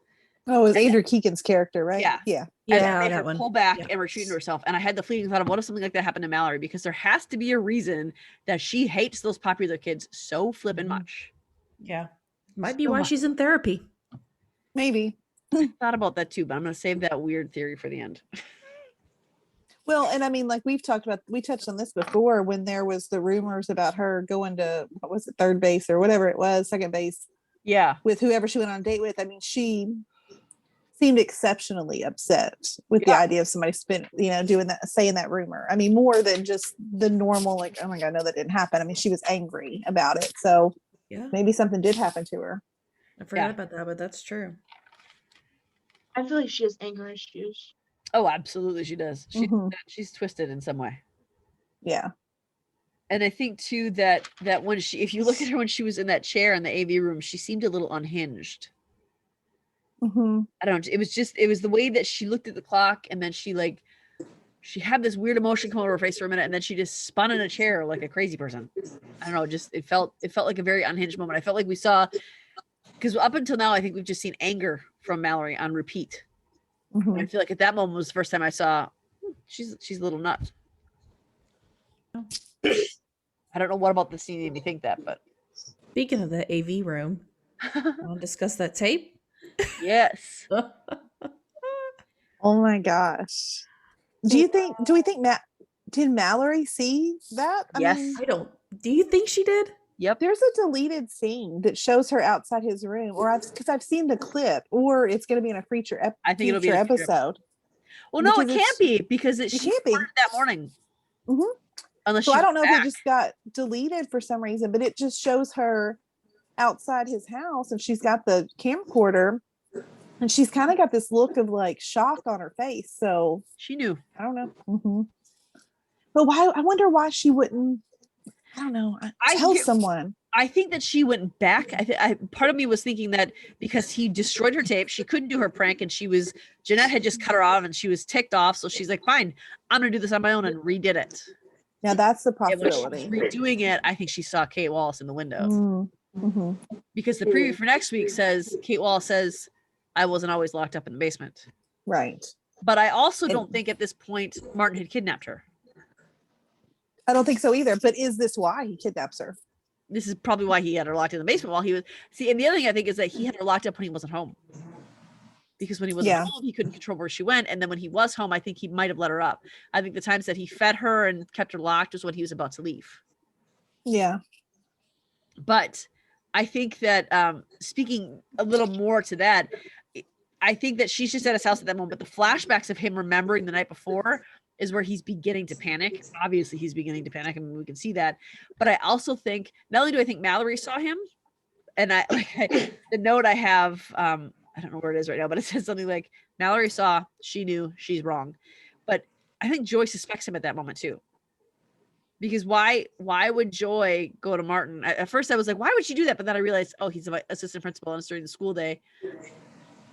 Oh, it was Andrew Keegan's character, right? Yeah. Yeah. And Yeah, it made that her one. pull back Yeah. and retreat into herself. And I had the fleeting thought of, what if something like that happened to Mallory? Because there has to be a reason that she hates those popular kids so flippin' Mhm. much. Yeah. Might be So why much. she's in therapy. Maybe. I thought about that too, but I'm going to save that weird theory for the end. Well, and I mean, like we touched on this before when there was the rumors about her going to, what was it, third base or whatever it was, second base, Yeah. with whoever she went on a date with. I mean, she seemed exceptionally upset with the Yeah. idea of somebody doing that, saying that rumor. I mean, more than just the normal, like, oh my God, no, that didn't happen. I mean, she was angry about it. So Yeah. maybe something did happen to her. I forgot Yeah. about that, but that's true. I feel like she has anger issues. Oh, absolutely. She does. Mhm. She's twisted in some way. Yeah. And I think too that when if you look at her when she was in that chair in the AV room, she seemed a little unhinged. Mhm. I don't know. It was the way that she looked at the clock, and then she had this weird emotion come over her face for a minute, and then she just spun in a chair like a crazy person. I don't know. Just it felt like a very unhinged moment. I felt like we saw, because up until now, I think we've just seen anger from Mallory on repeat. Mhm. I feel like at that moment was the first time I saw she's a little nut. I don't know what about the scene made me think that, but Speaking of the AV room, want to discuss that tape? yes. Oh my gosh. Do we think did Mallory see that? I Yes. mean, I don't. Do you think she did? Yep. there's a deleted scene that shows her outside his room, or because I've seen the clip, or it's going to be in a I think it'll be future in a future episode. Well, no, it Because can't be because it she can't be. recorded that morning. Mhm. Unless So she I don't know went if back. it just got deleted for some reason, but it just shows her outside his house, and she's got the camcorder, and she's kind of got this look of like shock on her face. So She knew. I don't know. Mhm. But why? I wonder why she wouldn't. I don't know. Tell someone. I think that she went back. Part of me was thinking that because he destroyed her tape, she couldn't do her prank, and Jeanette had just cut her off, and she was ticked off. So she's like, "Fine, I'm gonna do this on my own," and redid it. Now that's the And when she was possibility. redoing it, I think she saw Kate Wallace in the window Mm-hmm. because the preview for next week says Kate Wallace says, "I wasn't always locked up in the basement." Right. But I also And- don't think at this point Martin had kidnapped her. I don't think so either. But is this why he kidnaps her? this is probably why he had her locked in the basement while he was. See, and the other thing I think is that he had her locked up when he wasn't home. Because when he wasn't home, he couldn't control where she went. And then when he was home, I think he might have let her up. I think the times that he fed her and kept her locked was when he was about to leave. Yeah. But I think that speaking a little more to that, I think that she's just at his house at that moment. But the flashbacks of him remembering the night before is where he's beginning to panic. Obviously, he's beginning to panic. I mean, we can see that. But I also think, not only do I think Mallory saw him, and the note I have, I don't know where it is right now, but it says something like, Mallory saw, she knew, she's wrong. But I think Joy suspects him at that moment too. Because why would Joy go to Martin? At first I was like, why would she do that? But then I realized, oh, he's an assistant principal and it's during the school day.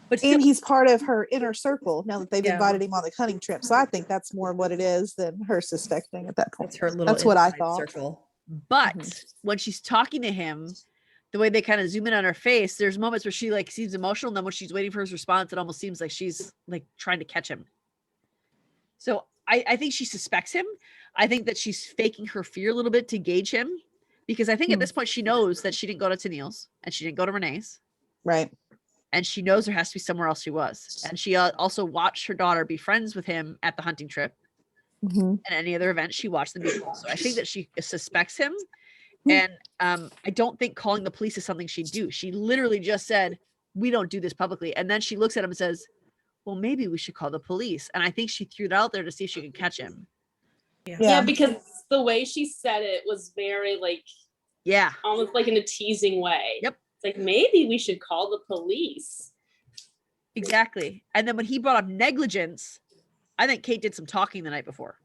But still, And he's part of her inner circle now that they've invited him on the hunting trip. So I think that's more what it is than her suspecting at that point. That's her little That's what I inside thought. circle. But when she's talking to him, the way they kind of zoom in on her face, there's moments where she like seems emotional. And then when she's waiting for his response, it almost seems like she's like trying to catch him. So I think she suspects him. I think that she's faking her fear a little bit to gauge him, because I think at this point she knows that she didn't go to Tennille's and she didn't go to Renee's. Right. And she knows there has to be somewhere else she was. And she also watched her daughter be friends with him at the hunting trip. And any other event, she watched them be friends. So I think that she suspects him. And I don't think calling the police is something she'd do. She literally just said, we don't do this publicly. And then she looks at him and says, well, maybe we should call the police. And I think she threw it out there to see if she could catch him. Yeah, because the way she said it was very like, almost like in a teasing way. Yep. It's like, maybe we should call the police. Exactly. And then when he brought up negligence, I think Kate did some talking the night before.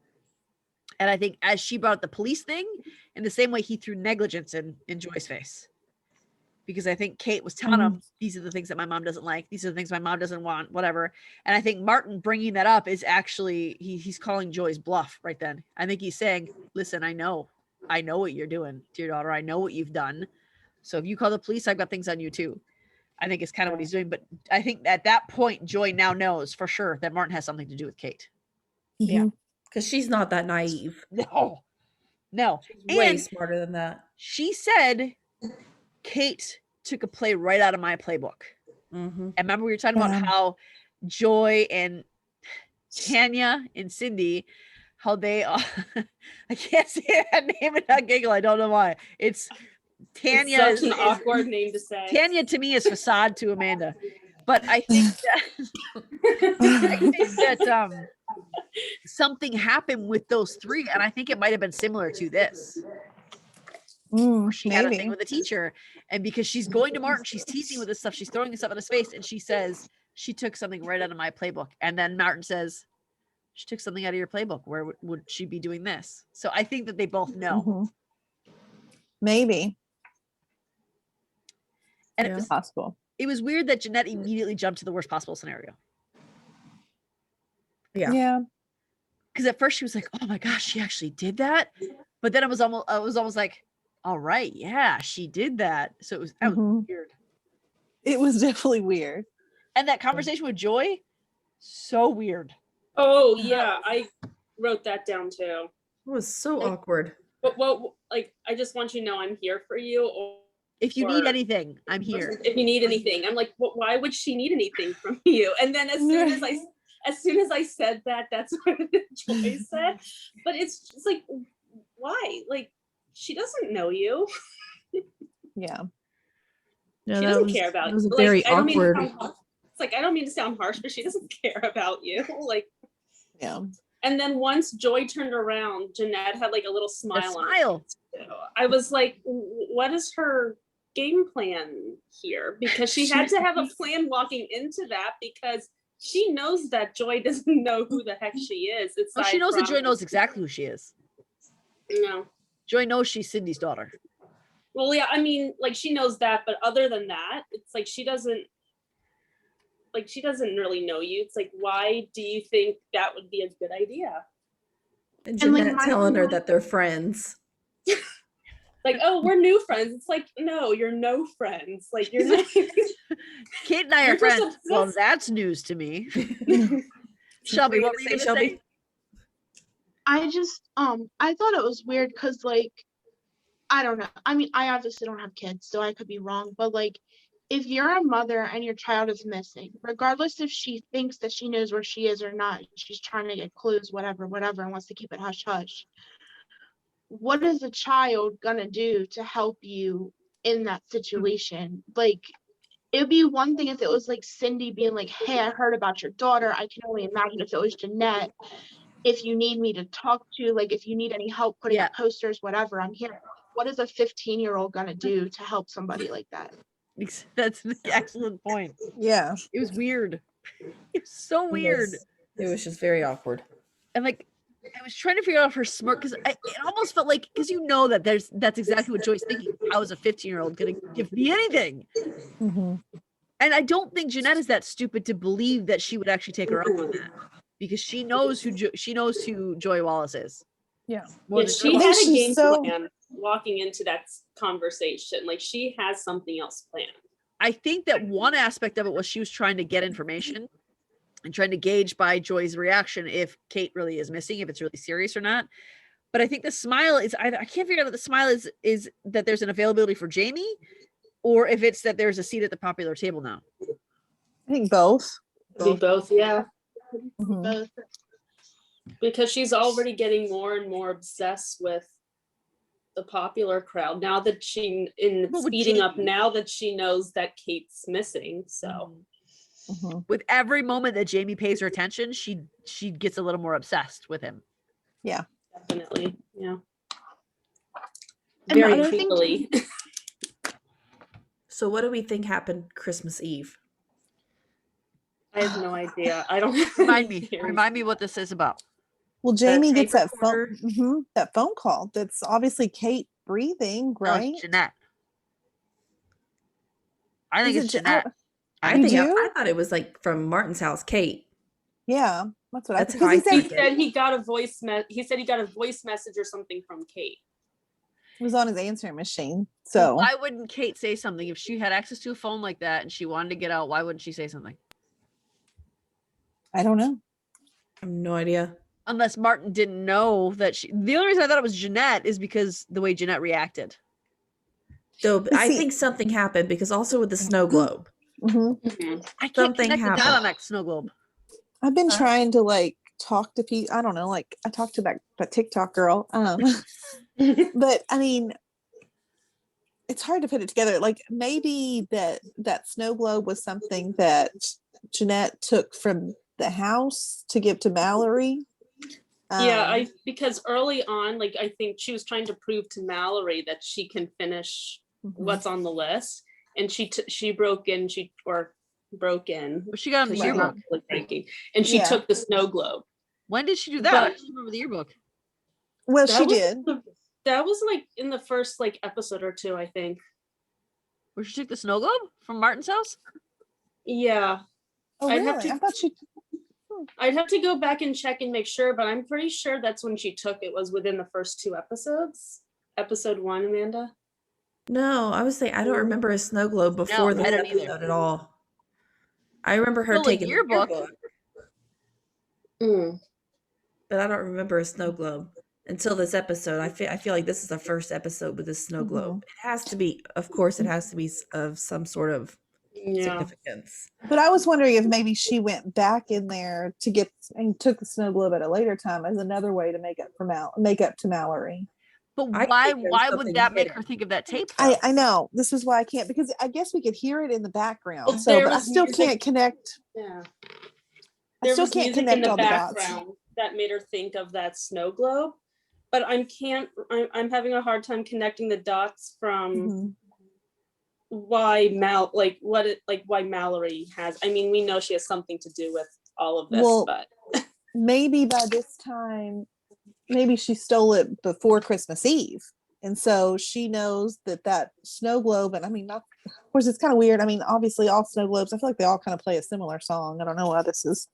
And I think as she brought up the police thing, in the same way he threw negligence in Joy's face. Because I think Kate was telling him, these are the things that my mom doesn't like. These are the things my mom doesn't want, whatever. And I think Martin bringing that up is actually, he's calling Joy's bluff right then. I think he's saying, listen, I know what you're doing to your daughter. I know what you've done. So if you call the police, I've got things on you too. I think it's kind of what he's doing. But I think at that point, Joy now knows for sure that Martin has something to do with Kate. Yeah. Because she's not that naive. No. She's way smarter than that. She said, Kate took a play right out of my playbook. And remember we were talking about how Joy and Tanya and Cindy, how they I can't say that name and not giggle. I don't know why. It's Tanya. It's such an awkward name to say. Tanya to me is facade to Amanda. But I think that something happened with those three, and I think it might have been similar to this. She had a thing with a teacher, and because she's going to Martin, she's teasing with this stuff, she's throwing this up in his face, and she says she took something right out of my playbook. And then Martin says, she took something out of your playbook. Where would she be doing this? So I think that they both know. Maybe. And it was possible. It was weird that Jeanette immediately jumped to the worst possible scenario. Yeah. Because at first she was like, oh my gosh, she actually did that. But then I was almost like, all right, yeah, she did that. So it was, that was weird. It was definitely weird. And that conversation with Joy, so weird. Oh yeah, I wrote that down too. It was so awkward. But well, like, I just want you to know I'm here for you. Or if you need anything, I'm here. If you need anything, I'm like, well, why would she need anything from you? And then as soon as I said that, that's what Joy said. But it's just like, why? Like, she doesn't know you. Yeah. No, she doesn't care about you. It was very awkward. It's like, I don't mean to sound harsh, but she doesn't care about you. Like, yeah. And then once Joy turned around, Jeanette had like a little smile on her face. I was like, what is her game plan here? Because she had to have a plan walking into that, because she knows that Joy doesn't know who the heck she is. She knows that Joy knows exactly who she is. No. Joy knows she's Cindy's daughter. Well, yeah, I mean, like, she knows that, but other than that, it's like she doesn't really know you. It's like, why do you think that would be a good idea? And Jeanette telling her that they're friends. Like, oh, we're new friends. It's like, no, you're no friends. Like, you're not. Kate and I are friends. Well, that's news to me. Shelby, what were you going to say? I just, I thought it was weird because, like, I don't know. I mean, I obviously don't have kids, so I could be wrong, but like, if you're a mother and your child is missing, regardless if she thinks that she knows where she is or not, she's trying to get clues, whatever, and wants to keep it hush hush. What is a child gonna do to help you in that situation? Like, it'd be one thing if it was like Cindy being like, hey, I heard about your daughter. I can only imagine if it was Jeanette. If you need me to talk to, like, if you need any help putting Yeah. up posters, whatever, I'm here. What is a 15-year-old gonna do to help somebody like that? That's an excellent point. Yeah. It was weird. It was so weird. It was just very awkward. And like, I was trying to figure out her smirk because it almost felt like, because you know that's exactly what Joy's thinking. How is a 15-year-old gonna give me anything? Mm-hmm. And I don't think Jeanette is that stupid to believe that she would actually take her up on that, because she knows who Joy Wallace is. Yeah. More Yeah, than she Joy I think had a she's game so- plan walking into that conversation. Like, she has something else planned. I think that one aspect of it was she was trying to get information and trying to gauge by Joy's reaction if Kate really is missing, if it's really serious or not. But I think the smile is I can't figure out if the smile is that there's an availability for Jamie, or if it's that there's a seat at the popular table now. I think both. Be both, yeah. Mhm. Both. Because she's already getting more and more obsessed with the popular crowd now that Well, with speeding up Jamie. now that she knows that Kate's missing. So Mhm. With every moment that Jamie pays her attention, she gets a little more obsessed with him. definitely, yeah. And the Very other thing creepily. So what do we think happened Christmas Eve? I have no idea. I don't have Remind any me, theories. remind me what this is about. Well, Jamie tape gets that recorder? phone. That phone call. That's obviously Kate breathing, No, right? it's Jeanette. I think Is it's it Je- I- Jeanette. I You think do? I thought it was like from Martin's house, Kate. Yeah, that's what That's I how think. I He He said think said he got a voice he said he got a voice message or something from Kate. it was on his answering machine. So So why wouldn't Kate say something if she had access to a phone like that and she wanted to get out? Why wouldn't she say something? I don't know. I have no idea. Unless Martin didn't know that she. The only reason I thought it was Jeanette is because the way Jeanette reacted. Though But I see- think something happened because also with the snow globe. hmm I can't Something connect the dot happened. on that snow globe. I've been Huh? trying to like talk to people. I don't know, like I talked to that TikTok girl. But I mean, it's hard to put it together. Like maybe that snow globe was something that Jeanette took from the house to give to Mallory. Yeah, because early on, like, I think she was trying to prove to Mallory that she can finish Mhm. what's on the list, and she broke in, But she got in the because she's Right. not yearbook. really breaking, and she Yeah. took the snow globe. When did she do that? I But- don't remember the yearbook. Well, That she was did. That was like in the first like episode or two, I think. Where she took the snow globe from Martin's house? Yeah, Oh, I'd have really? to- I thought she. I'd have to go back and check and make sure, but I'm pretty sure that's when she took it, was within the first two episodes. Episode 1, Amanda. No, I was saying I don't remember a snow globe before I this don't either. episode at all. I remember her Well, a taking the yearbook. Mm. but I don't remember a snow globe until this episode. I feel like this is the first episode with this snow globe. It has to be, of course, it has to be of some sort of Yeah. significance. But I was wondering if maybe she went back in there to get and took the snow globe at a later time as another way to make up to Mallory. But I why think there's why would something that make hidden. her think of that tape? I though? know this is why I can't, because I guess we could hear it in the background. Well, So, there but I was still music- can't connect. Yeah. I There still was can't music connect in the all the dots. background that made her think of that snow globe, but I'm having a hard time connecting the dots from Mhm. why why Mallory has. I mean, we know she has something to do with all of this, Well, but Maybe by this time, maybe she stole it before Christmas Eve. And so she knows that snow globe, and I mean, not, of course, it's kind of weird. I mean, obviously, all snow globes, I feel like they all kind of play a similar song. I don't know why this is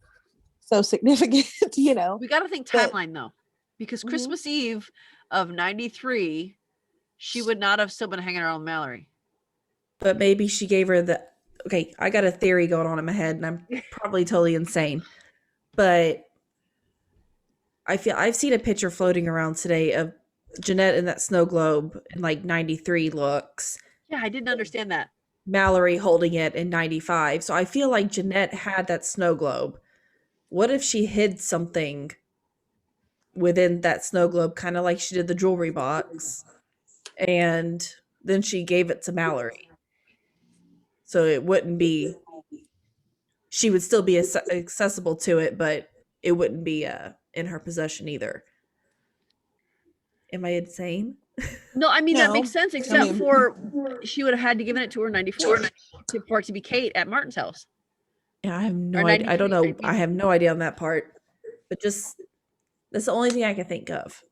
so significant, We got to think But- timeline though, because Mhm. Christmas Eve of '93, she would not have still been hanging around with Mallory. But maybe she gave her the. Okay, I got a theory going on in my head, and I'm probably totally insane. But I've seen a picture floating around today of Jeanette in that snow globe in like 93 looks, Yeah, I didn't understand that. Mallory holding it in 95. So I feel like Jeanette had that snow globe. What if she hid something within that snow globe, kind of like she did the jewelry box, and then she gave it to Mallory? So it wouldn't be, she would still be accessible to it, but it wouldn't be in her possession either. Am I insane? No, I mean that makes No, sense, I except mean- for she would have had to given it to her 94 for it to be Kate at Martin's house. Yeah, I have no Or idea. I don't 93, know. I have no idea on that part. But just that's the only thing I can think of.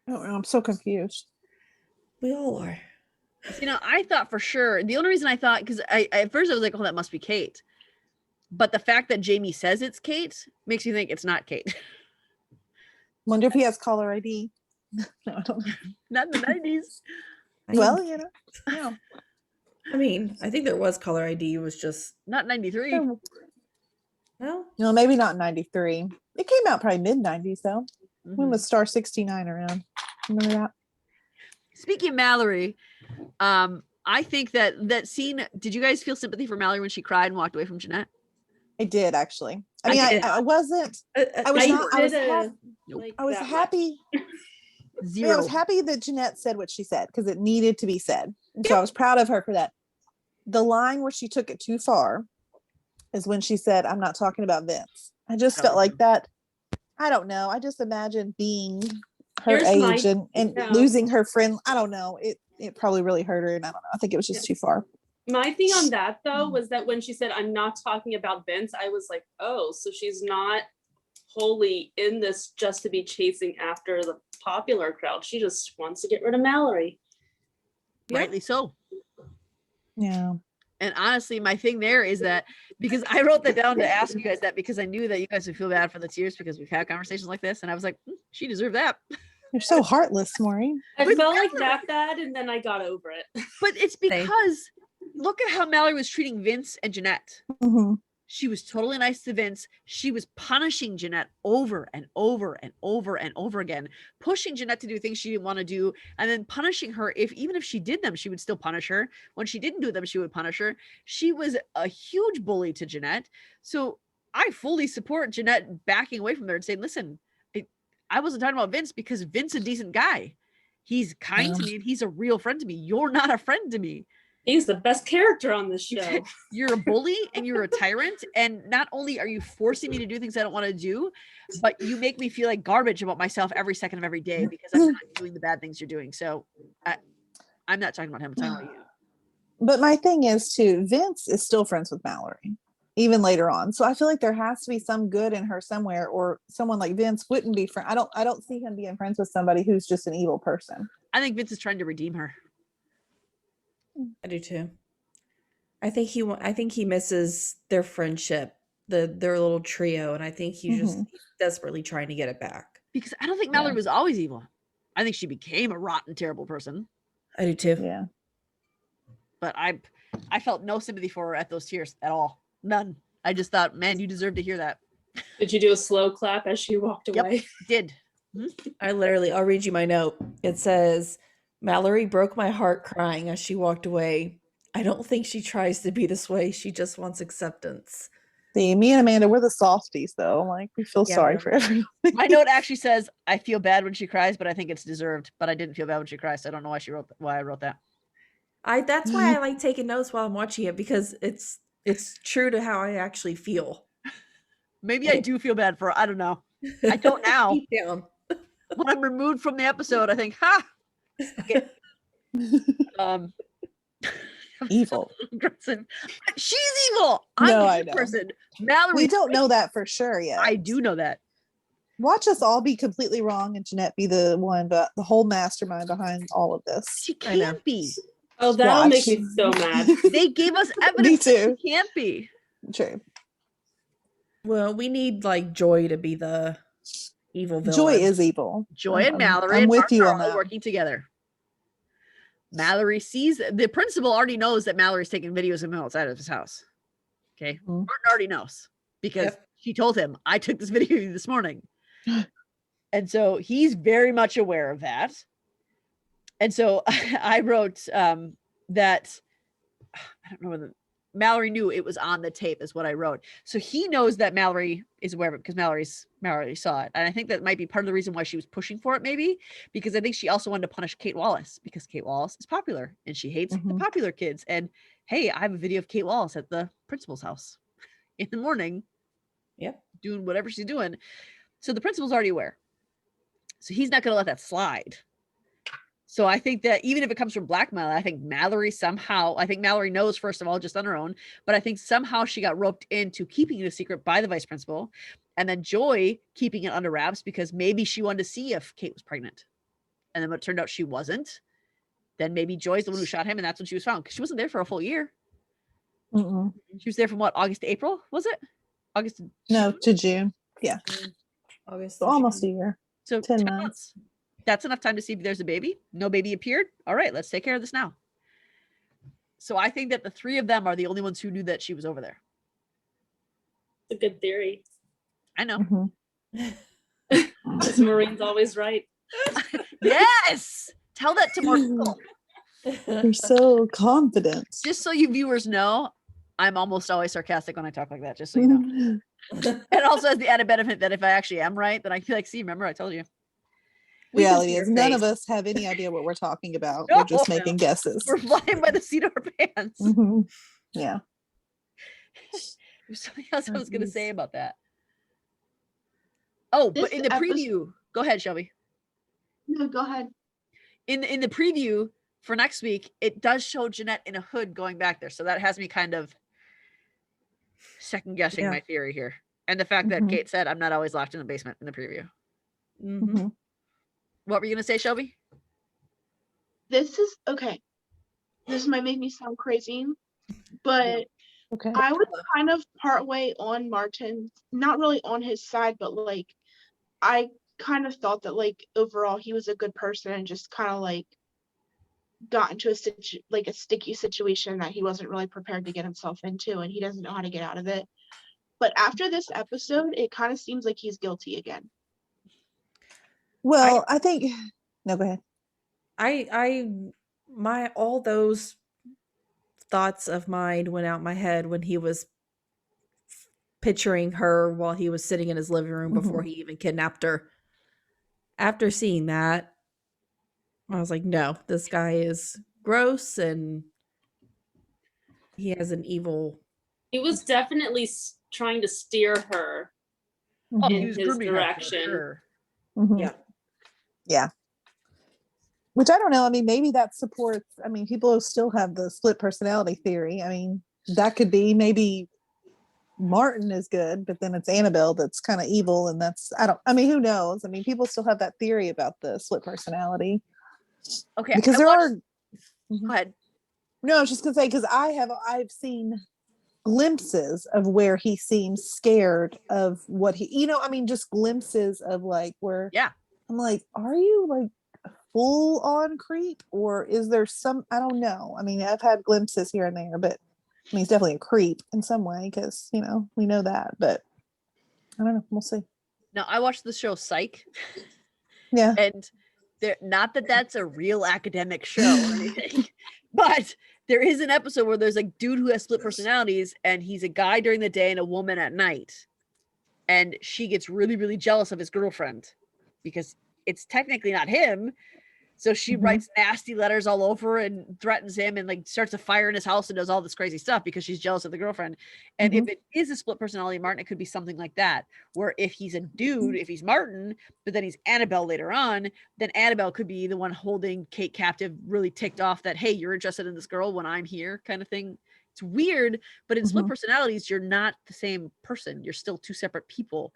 I don't know, I'm so confused. We all are. You know, I thought for sure. The only reason I thought, because I at first I was like, oh, that must be Kate. But the fact that Jamie says it's Kate makes me think it's not Kate. Wonder if he has caller ID. No, I don't know. Not in the 90s. Well, you know, yeah. I mean, I think there was caller ID. It was just Not 93. There- no. No, maybe not 93. It came out probably mid 90s though. When Mhm. was Star 69 around? Remember that? Speaking of Mallory, I think that scene, did you guys feel sympathy for Mallory when she cried and walked away from Jeanette? I did actually. I I mean, did. I wasn't. I was I not. I was, didn't Nope. like I was that much. happy. I mean, Zero. I was happy that Jeanette said what she said because it needed to be said. And so I was proud of her for that. The line where she took it too far is when she said, "I'm not talking about Vince." I just felt like that. I don't know. I just imagine being her Here's my- age and yeah. losing her friend. I don't know. It probably really hurt her, and I don't know. I think it was just too far. My thing on that though was that when she said, "I'm not talking about Vince," I was like, oh, so she's not wholly in this just to be chasing after the popular crowd. She just wants to get rid of Mallory. Rightly so. Yeah. And honestly, my thing there is that because I wrote that down to ask you guys that because I knew that you guys would feel bad for the tears because we've had conversations like this. And I was like, she deserved that. You're so heartless, Maureen. I But felt like Mallory- that bad, and then I got over it. But it's Same. because look at how Mallory was treating Vince and Jeanette. Mhm. She was totally nice to Vince. She was punishing Jeanette over and over and over and over again, pushing Jeanette to do things she didn't want to do, and then punishing her. Even if she did them, she would still punish her. When she didn't do them, she would punish her. She was a huge bully to Jeanette. So I fully support Jeanette backing away from there and saying, listen, I wasn't talking about Vince because Vince is a decent guy. He's kind to me and he's a real friend to me. You're not a friend to me. He's the best character on this show. You're a bully and you're a tyrant. And not only are you forcing me to do things I don't want to do, but you make me feel like garbage about myself every second of every day because I'm not doing the bad things you're doing. So I'm not talking about him. I'm talking about you. But my thing is too, Vince is still friends with Mallory, even later on. So I feel like there has to be some good in her somewhere, or someone like Vince wouldn't be friend. I don't see him being friends with somebody who's just an evil person. I think Vince is trying to redeem her. I do too. I think he misses their friendship, their little trio, and I think he's just desperately trying to get it back. Because I don't think Mallory Yeah. was always evil. I think she became a rotten, terrible person. I do too. Yeah. But I felt no sympathy for her at those tears at all. None. I just thought, man, you deserve to hear that. Did you do a slow clap as she walked Yep. away? Did. I'll read you my note. It says, Mallory broke my heart crying as she walked away. I don't think she tries to be this way. She just wants acceptance. See, me and Amanda, we're the softies though. Like we feel Yeah, sorry we're- for everyone. My note actually says, I feel bad when she cries, but I think it's deserved. But I didn't feel bad when she cries. So I don't know why I wrote that. That's why I like taking notes while I'm watching it, because it's true to how I actually feel. Maybe I do feel bad for her. I don't know. I don't now. Deep down. When I'm removed from the episode, I think, ha. Okay. Evil. Aggressive. She's evil. I'm No, a I good know. person. Mallory. We don't know that for sure yet. I do know that. Watch us all be completely wrong and Jeanette be the one, but the whole mastermind behind all of this. She I know. can't be. Oh, that'll Watch. make me so mad. They gave us evidence that too. she can't be. True. Well, we need like Joy to be the evil villain. Joy is evil. Joy and I'm- Mallory I'm and with Mark you are on all that. working together. Mallory sees the principal already knows that Mallory's taking videos of him outside of his house. Okay. Mhm. Martin already knows because Yep. she told him, I took this video of you this morning. And so he's very much aware of that. And so I wrote that I don't know whether Mallory knew it was on the tape is what I wrote. So he knows that Mallory is aware of it because Mallory saw it. And I think that might be part of the reason why she was pushing for it, maybe because I think she also wanted to punish Kate Wallace because Kate Wallace is popular and she hates the popular kids. And hey, I have a video of Kate Wallace at the principal's house in the morning. Yep. Doing whatever she's doing. So the principal's already aware. So he's not going to let that slide. So I think that even if it comes from blackmail, I think Mallory knows, first of all, just on her own, but I think somehow she got roped into keeping it a secret by the vice principal and then Joy keeping it under wraps because maybe she wanted to see if Kate was pregnant. And then when it turned out she wasn't, then maybe Joy's the one who shot him and that's when she was found because she wasn't there for a full year. Mm-mm. She was there from what, August to April, was it? August to No, to June. Yeah. August. So almost a year. So 10 10 months. months. That's enough time to see if there's a baby. No baby appeared. All right, let's take care of this now. So I think that the three of them are the only ones who knew that she was over there. It's a good theory. I know. Mhm. Because Maureen's always right. Yes. Tell that to more people. You're so confident. Just so you viewers know, I'm almost always sarcastic when I talk like that, just so you know. It also has the added benefit that if I actually am right, then I feel like, see, remember I told you. We can Reality see is your none face. of us have any idea what we're talking about. We're just No. making guesses. We're flying by the seat of our pants. Mhm. Yeah. There's something else I was going to Jeez. say about that. Oh, but This in the preview, go ahead, Shelby. No, go ahead. In the preview for next week, it does show Jeanette in a hood going back there. So that has me kind of second guessing Yeah. my theory here. And the fact that Mhm. Kate said, I'm not always locked in the basement in the preview. Mhm. Mhm. What were you going to say, Shelby? This is okay. This might make me sound crazy, but Okay. I was kind of partway on Martin, not really on his side, but like I kind of thought that like overall he was a good person and just kind of like got into a sticky situation that he wasn't really prepared to get himself into and he doesn't know how to get out of it. But after this episode, it kind of seems like he's guilty again. Well, I think no, go ahead. All those thoughts of mine went out my head when he was picturing her while he was sitting in his living room before he even kidnapped her. After seeing that, I was like, no, this guy is gross and he has an evil. He was definitely trying to steer her Oh, in he was his grooming her for direction. sure. Mhm. Yeah. Yeah. Which I don't know. I mean, maybe that supports. I mean, people still have the split personality theory. I mean, that could be maybe Martin is good, but then it's Annabelle that's kind of evil, and I mean, who knows? I mean, people still have that theory about the split personality Okay. because I there watched- are. Go ahead. No, I was just gonna say because I've seen glimpses of where he seems scared of what I mean, just glimpses of like where. Yeah. I'm like, are you like full on creep or is there some, I don't know. I mean, I've had glimpses here and there, but I mean, he's definitely a creep in some way because, we know that, but I don't know. We'll see. Now, I watched the show Psych, Yeah. and not that that's a real academic show or anything, but there is an episode where there's a dude who has split personalities, and he's a guy during the day and a woman at night. And she gets really, really jealous of his girlfriend because it's technically not him. So she writes nasty letters all over and threatens him and like starts a fire in his house and does all this crazy stuff because she's jealous of the girlfriend. And if it is a split personality Martin, it could be something like that, where if he's a dude, if he's Martin, but then he's Annabelle later on, then Annabelle could be the one holding Kate captive, really ticked off that, hey, you're interested in this girl when I'm here kind of thing. It's weird, but in split personalities, you're not the same person. You're still two separate people.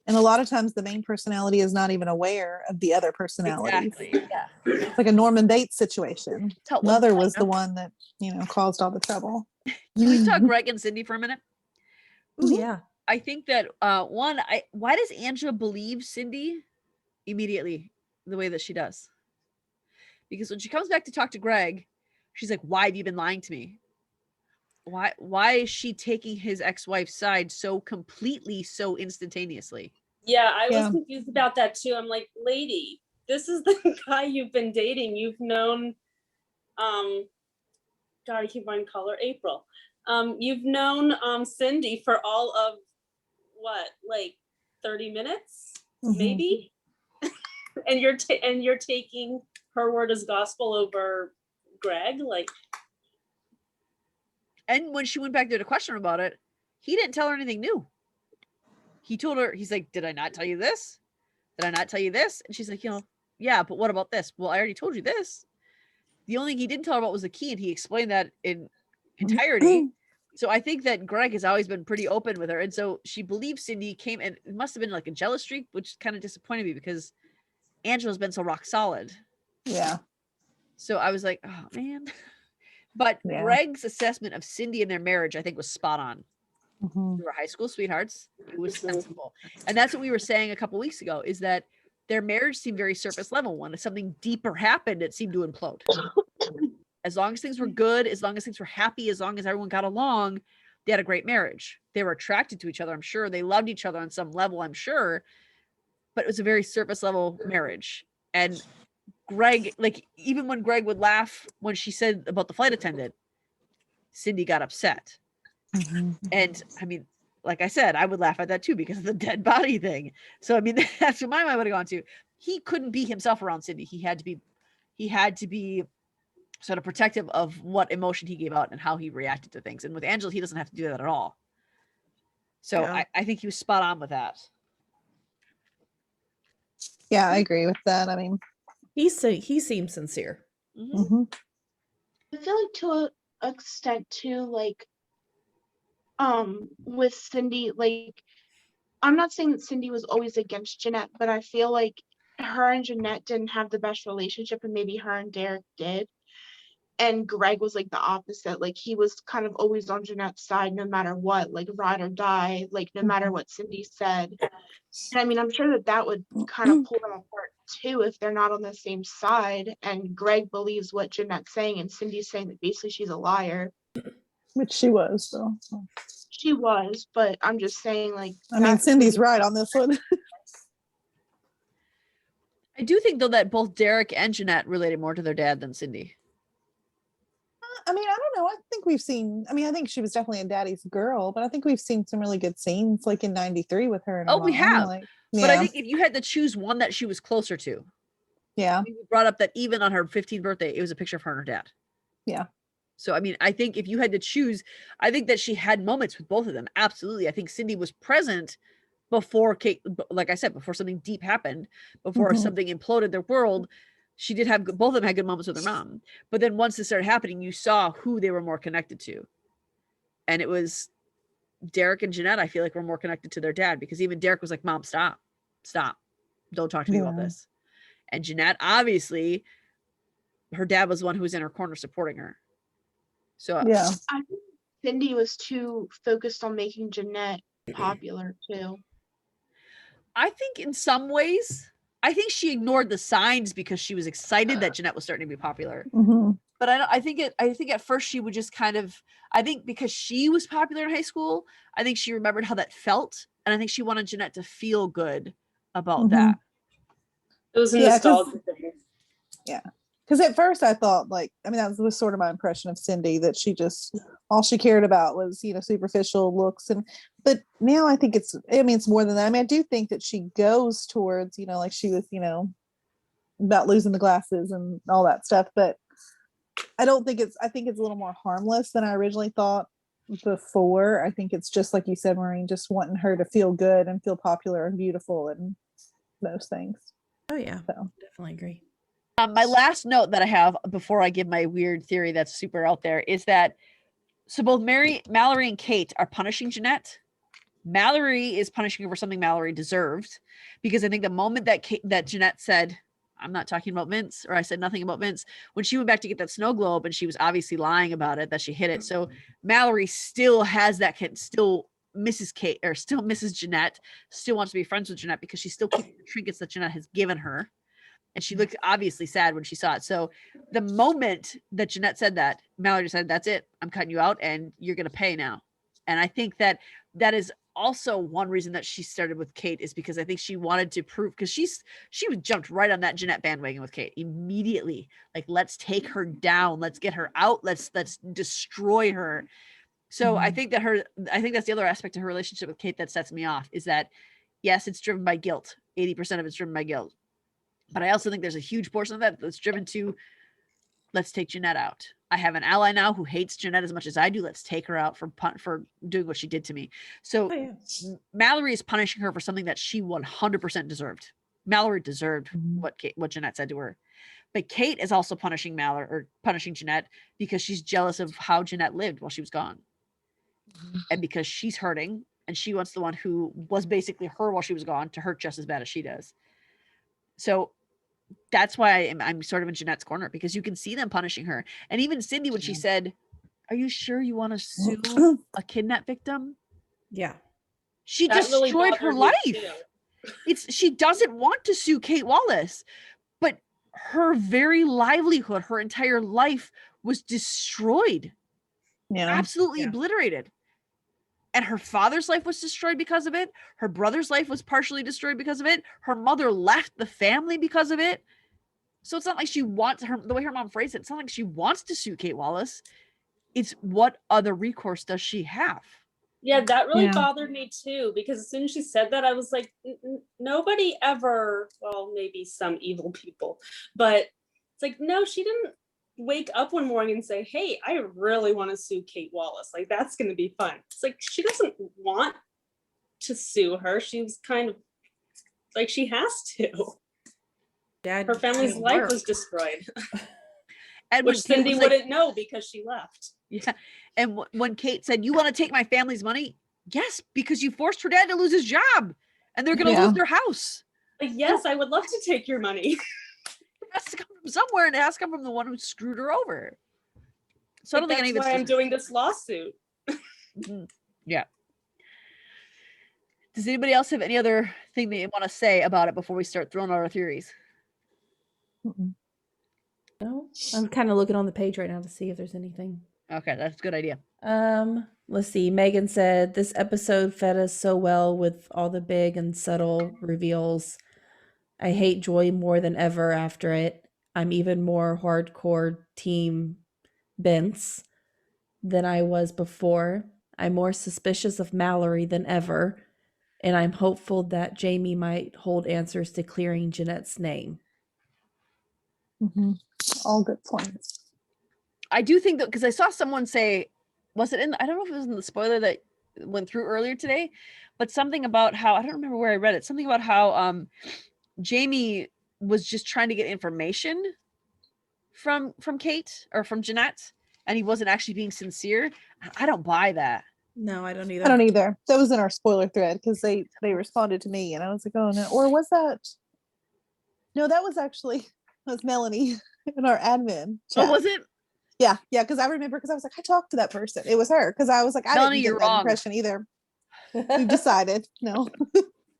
And a lot of times the main personality is not even aware of the other personalities. Exactly. Yeah. It's like a Norman Bates situation. That's how it was Mother growing was the up. one that, caused all the trouble. Can we talk Greg and Cindy for a minute? Oh, yeah. I think that why does Angela believe Cindy immediately the way that she does? Because when she comes back to talk to Greg, she's like, why have you been lying to me? Why is she taking his ex-wife's side so completely, so instantaneously? Yeah, I was Yeah. confused about that too. I'm like, lady, this is the guy you've been dating. You've known, God, I keep wanting to call her April. You've known Cindy for all of what, like 30 minutes, Mhm. maybe? and you're taking her word as gospel over Greg, like. And when she went back there to question him about it, he didn't tell her anything new. He told her, he's like, did I not tell you this? Did I not tell you this? And she's like, yeah, but what about this? Well, I already told you this. The only thing he didn't tell her about was the key, and he explained that in entirety. So I think that Greg has always been pretty open with her. And so she believes Cindy came, and it must have been like a jealous streak, which kind of disappointed me because Angela's been so rock solid. Yeah. So I was like, oh man. But Yeah. Greg's assessment of Cindy and their marriage, I think, was spot on. Mhm. They were high school sweethearts. It was Mhm. sensible. And that's what we were saying a couple weeks ago, is that their marriage seemed very surface level. When something deeper happened, it seemed to implode. As long as things were good, as long as things were happy, as long as everyone got along, they had a great marriage. They were attracted to each other, I'm sure. They loved each other on some level, I'm sure. But it was a very surface level marriage. And Greg, like, even when Greg would laugh when she said about the flight attendant, Cindy got upset. Mhm. And I mean, like I said, I would laugh at that too because of the dead body thing. So I mean, that's what my mind would have gone to. He couldn't be himself around Cindy. He had to be sort of protective of what emotion he gave out and how he reacted to things. And with Angela, he doesn't have to do that at all. So Yeah. I think he was spot on with that. Yeah, I agree with that. I mean, He seems sincere. Mhm. mhm. I feel like to a extent too, like with Cindy, like I'm not saying that Cindy was always against Jeanette, but I feel like her and Jeanette didn't have the best relationship, and maybe her and Derek did. And Greg was like the opposite. Like he was kind of always on Jeanette's side no matter what, like ride or die, like no matter what Cindy said. And I mean, I'm sure that that would kind of pull them apart too if they're not on the same side. And Greg believes what Jeanette's saying, and Cindy's saying that basically she's a liar. Which she was, though. She was, but I'm just saying, like, I mean, that Cindy's really- right on this one. I do think though that both Derek and Jeanette related more to their dad than Cindy. I mean, I don't know. I think we've seen, I mean, I think she was definitely a daddy's girl, but I think we've seen some really good scenes like in 93 with her and her Oh, we mom, have. like, But I yeah, think if you had to choose one that she was closer to, yeah, we brought up that even on her 15th birthday, it was a picture of her and her dad. Yeah. So, I mean, I think if you had to choose, I think that she had moments with both of them. Absolutely. I think Cindy was present before Kate, like I said, before something deep happened, before Mhm. something imploded their world. She did have, both of them had good moments with her mom. But then once this started happening, you saw who they were more connected to. And it was Derek and Jeanette, I feel like, were more connected to their dad, because even Derek was like, Mom, stop. Don't talk to me about Yeah. this. And Jeanette, obviously, her dad was the one who was in her corner supporting her. So yeah. I think Cindy was too focused on making Jeanette popular too. I think in some ways, I think she ignored the signs because she was excited that Jeanette was starting to be popular. Mhm. But I think at first she would just kind of, I think because she was popular in high school, I think she remembered how that felt. And I think she wanted Jeanette to feel good about Mhm. that. It was a Yeah, 'cause- nostalgia thing. Because at first I thought, like, I mean, that was sort of my impression of Cindy, that she just, all she cared about was, superficial looks. But now I think it's more than that. I mean, I do think that she goes towards, like she was, about losing the glasses and all that stuff. But I think it's a little more harmless than I originally thought before. I think it's just like you said, Maureen, just wanting her to feel good and feel popular and beautiful and those things. Oh yeah, So. definitely agree. My last note that I have before I give my weird theory that's super out there is that, so both Mallory and Kate are punishing Jeanette. Mallory is punishing her for something Mallory deserved, because I think the moment that Jeanette said, I'm not talking about Vince, or I said nothing about Vince, when she went back to get that snow globe, and she was obviously lying about it, that she hid it. So Mallory still has that kid, still misses Kate, or still misses Jeanette, still wants to be friends with Jeanette because she still keeps the trinkets that Jeanette has given her. And she looked obviously sad when she saw it. So the moment that Jeanette said that, Mallory said, that's it. I'm cutting you out and you're going to pay now. And I think that is also one reason that she started with Kate is because I think she wanted to prove, because she jumped right on that Jeanette bandwagon with Kate immediately. Like, let's take her down, let's get her out, let's destroy her. So I think that's the other aspect of her relationship with Kate that sets me off, is that yes, it's driven by guilt. 80% of it's driven by guilt. But I also think there's a huge portion of that that's driven to, let's take Jeanette out. I have an ally now who hates Jeanette as much as I do. Let's take her out for doing what she did to me. So Mallory is punishing her for something that she 100% deserved. Mallory deserved what Jeanette said to her. But Kate is also punishing Mallory, or punishing Jeanette, because she's jealous of how Jeanette lived while she was gone. And because she's hurting, and she wants the one who was basically her while she was gone to hurt just as bad as she does. So that's why I'm sort of in Jeanette's corner, because you can see them punishing her. And even Cindy, when she said, "Are you sure you want to sue a kidnap victim?" Yeah. She That really destroyed her bothered me life. too. She doesn't want to sue Kate Wallace, but her very livelihood, her entire life was destroyed. Yeah. Absolutely obliterated. And her father's life was destroyed because of it. Her brother's life was partially destroyed because of it. Her mother left the family because of it. So it's not like she wants her, the way her mom phrased it, it's not like she wants to sue Kate Wallace. It's what other recourse does she have? Yeah, that really Yeah. bothered me too, because as soon as she said that, I was like, nobody ever, well, maybe some evil people, but it's like, no, she didn't wake up one morning and say, hey, I really want to sue Kate Wallace. Like, that's going to be fun. It's like, she doesn't want to sue her. She's kind of like, she has to. Dad, Her family's life was destroyed, And which when Kate Cindy was like, wouldn't know because she left. yeah. And when Kate said, "You want to take my family's money?" Yes, because you forced her dad to lose his job, and they're going to Yeah. lose their house. Like, yes, I would love to take your money. It has to come from somewhere, and it has to come from the one who screwed her over. So I don't think any of that's it's why I'm doing this lawsuit. Yeah. Does anybody else have any other thing that you want to say about it before we start throwing out our theories? Mm-mm. No, I'm kind of looking on the page right now to see if there's anything. Okay, that's a good idea. Let's see. Megan said this episode fed us so well with all the big and subtle reveals. I hate Joy more than ever after it. I'm even more hardcore team Bence than I was before. I'm more suspicious of Mallory than ever, and I'm hopeful that Jamie might hold answers to clearing Jeanette's name. Mhm. All good points. I do think that, because I saw someone say, was it in, I don't know if it was in the spoiler that went through earlier today, but something about how, I don't remember where I read it, something about how Jamie was just trying to get information from Kate or from Jeanette, and he wasn't actually being sincere. I don't buy that. No, I don't either. I don't either. That was in our spoiler thread because they responded to me and I was like, oh no. Or was that? No, that was actually, that was Melanie in our admin chat. Oh, was it? Yeah, because I remember, because I was like, I talked to that person. It was her, because I was like, I Melanie, didn't get you're that wrong. impression either. We've decided, no.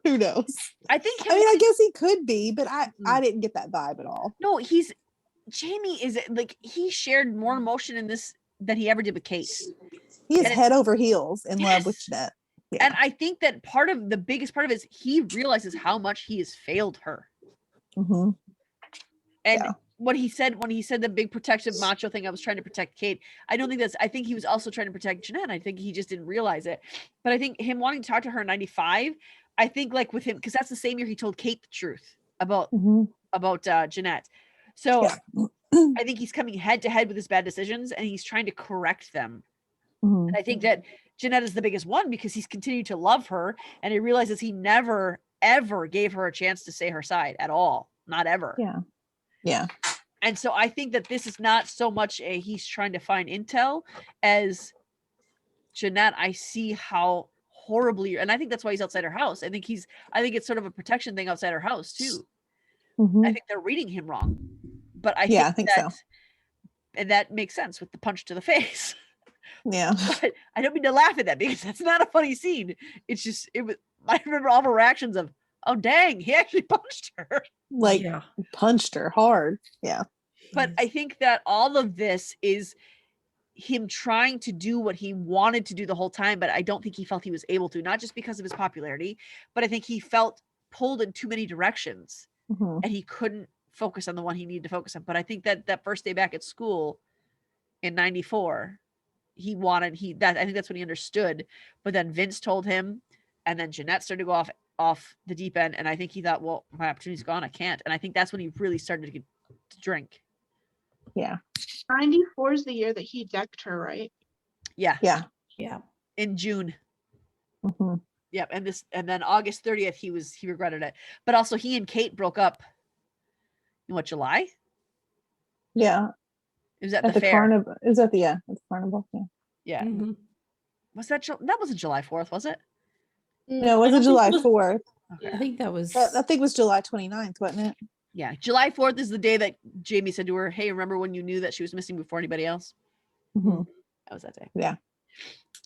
Who knows? I think I mean, I guess he could be, but I Mhm. didn't get that vibe at all. No, Jamie is like, he shared more emotion in this than he ever did with Kate. He is And head over heels in love with Yes. Jeanette. And I think that the biggest part of it is he realizes how much he has failed her. Mhm. And Yeah. when he said the big protective macho thing, I was trying to protect Kate. I don't think I think he was also trying to protect Jeanette. I think he just didn't realize it. But I think him wanting to talk to her in 95, I think like with him, because that's the same year he told Kate the truth about Mhm. Jeanette. So Yeah. I think he's coming head to head with his bad decisions and he's trying to correct them. Mhm. And I think that Jeanette is the biggest one because he's continued to love her and he realizes he never, ever gave her a chance to say her side at all. Not ever. Yeah. Yeah. And so I think that this is not so much he's trying to find intel as Jeanette. I see how horribly, and I think that's why he's outside her house. I think it's sort of a protection thing outside her house too. Mhm. I think they're reading him wrong. But I think so. And that makes sense with the punch to the face. Yeah. But I don't mean to laugh at that because that's not a funny scene. It's just, I remember all the reactions of, oh dang, he actually punched her. Like punched her hard. Yeah. But I think that all of this is him trying to do what he wanted to do the whole time, but I don't think he felt he was able to, not just because of his popularity, but I think he felt pulled in too many directions Mhm. and he couldn't focus on the one he needed to focus on. But I think that first day back at school in 94, I think that's when he understood. But then Vince told him, and then Jeanette started to go off the deep end. And I think he thought, well, my opportunity's gone. I can't. And I think that's when he really started to drink. Yeah. 94 is the year that he decked her, right? Yeah. Yeah. Yeah. In June. Mhm. Yep. And then August 30th, he regretted it. But also he and Kate broke up in what, July? Yeah. It was at At the the fair. carnival. Is that the at the carnival? Yeah. Yeah. Mhm. Was that wasn't July 4th, was it? No, it wasn't July 4th. Okay. I think that was. I think it was July 29th, wasn't it? Yeah. July 4th is the day that Jamie said to her, hey, remember when you knew that she was missing before anybody else? Mhm. That was that day. Yeah.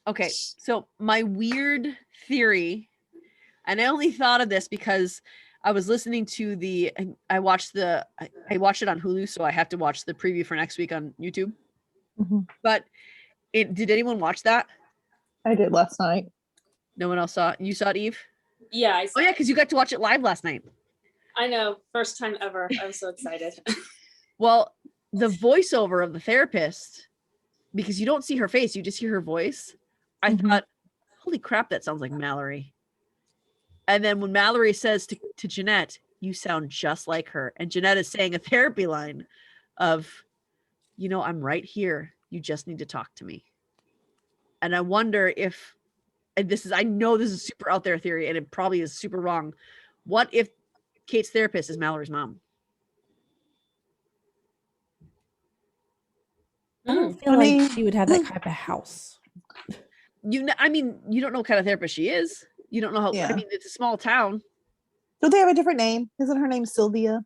Okay. So my weird theory, and I only thought of this because I was listening to I watched it on Hulu, so I have to watch the preview for next week on YouTube. Mhm. But did anyone watch that? I did last night. No one else saw it. You saw it, Eve? Yeah, I saw. Oh yeah, because you got to watch it live last night. I know. First time ever. I was so excited. Well, the voiceover of the therapist, because you don't see her face, you just hear her voice. I Mhm. thought, holy crap, that sounds like Mallory. And then when Mallory says to Jeanette, you sound just like her. And Jeanette is saying a therapy line of, I'm right here. You just need to talk to me. And I wonder if, and I know this is a super out there theory, and it probably is super wrong. What if Kate's therapist is Mallory's mom? I don't feel I like mean- she would have that type of house. You don't know what kind of therapist she is. You don't know how. Yeah. I mean, it's a small town. Don't they have a different name? Isn't her name Sylvia?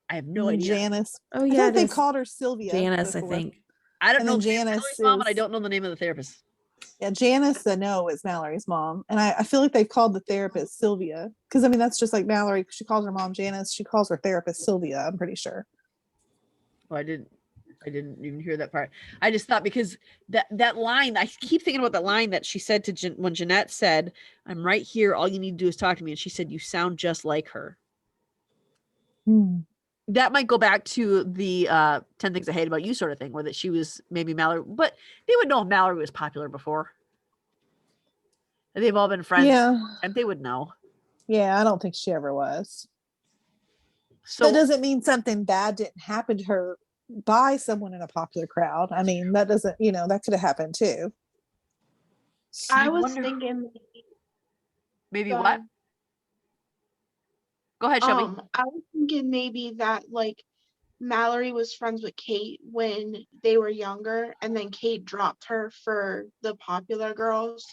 I have no And then idea. Janice. Oh I yeah, thought it they is called her Sylvia. Janice, I before. think. I don't And know then the name of Janice Mallory's mom, and I is- don't know the name of the therapist. Yeah, Janice, I know, is Mallory's mom. And I feel like they called the therapist Sylvia. Because, I mean, that's just like Mallory. She calls her mom Janice. She calls her therapist Sylvia, I'm pretty sure. Oh, I didn't even hear that part. I just thought because that line, I keep thinking about the line that she said to when Jeanette said, I'm right here. All you need to do is talk to me. And she said, you sound just like her. Hmm. That might go back to the 10 Things I Hate About You sort of thing, where that she was maybe Mallory, but they would know if Mallory was popular before. And they've all been friends. Yeah. And they would know. Yeah, I don't think she ever was. So That doesn't mean something bad didn't happen to her by someone in a popular crowd. I mean, that doesn't, that could have happened too. I was wonder- thinking maybe Go what? ahead. Go ahead, Shelby. I was thinking maybe that like Mallory was friends with Kate when they were younger, and then Kate dropped her for the popular girls.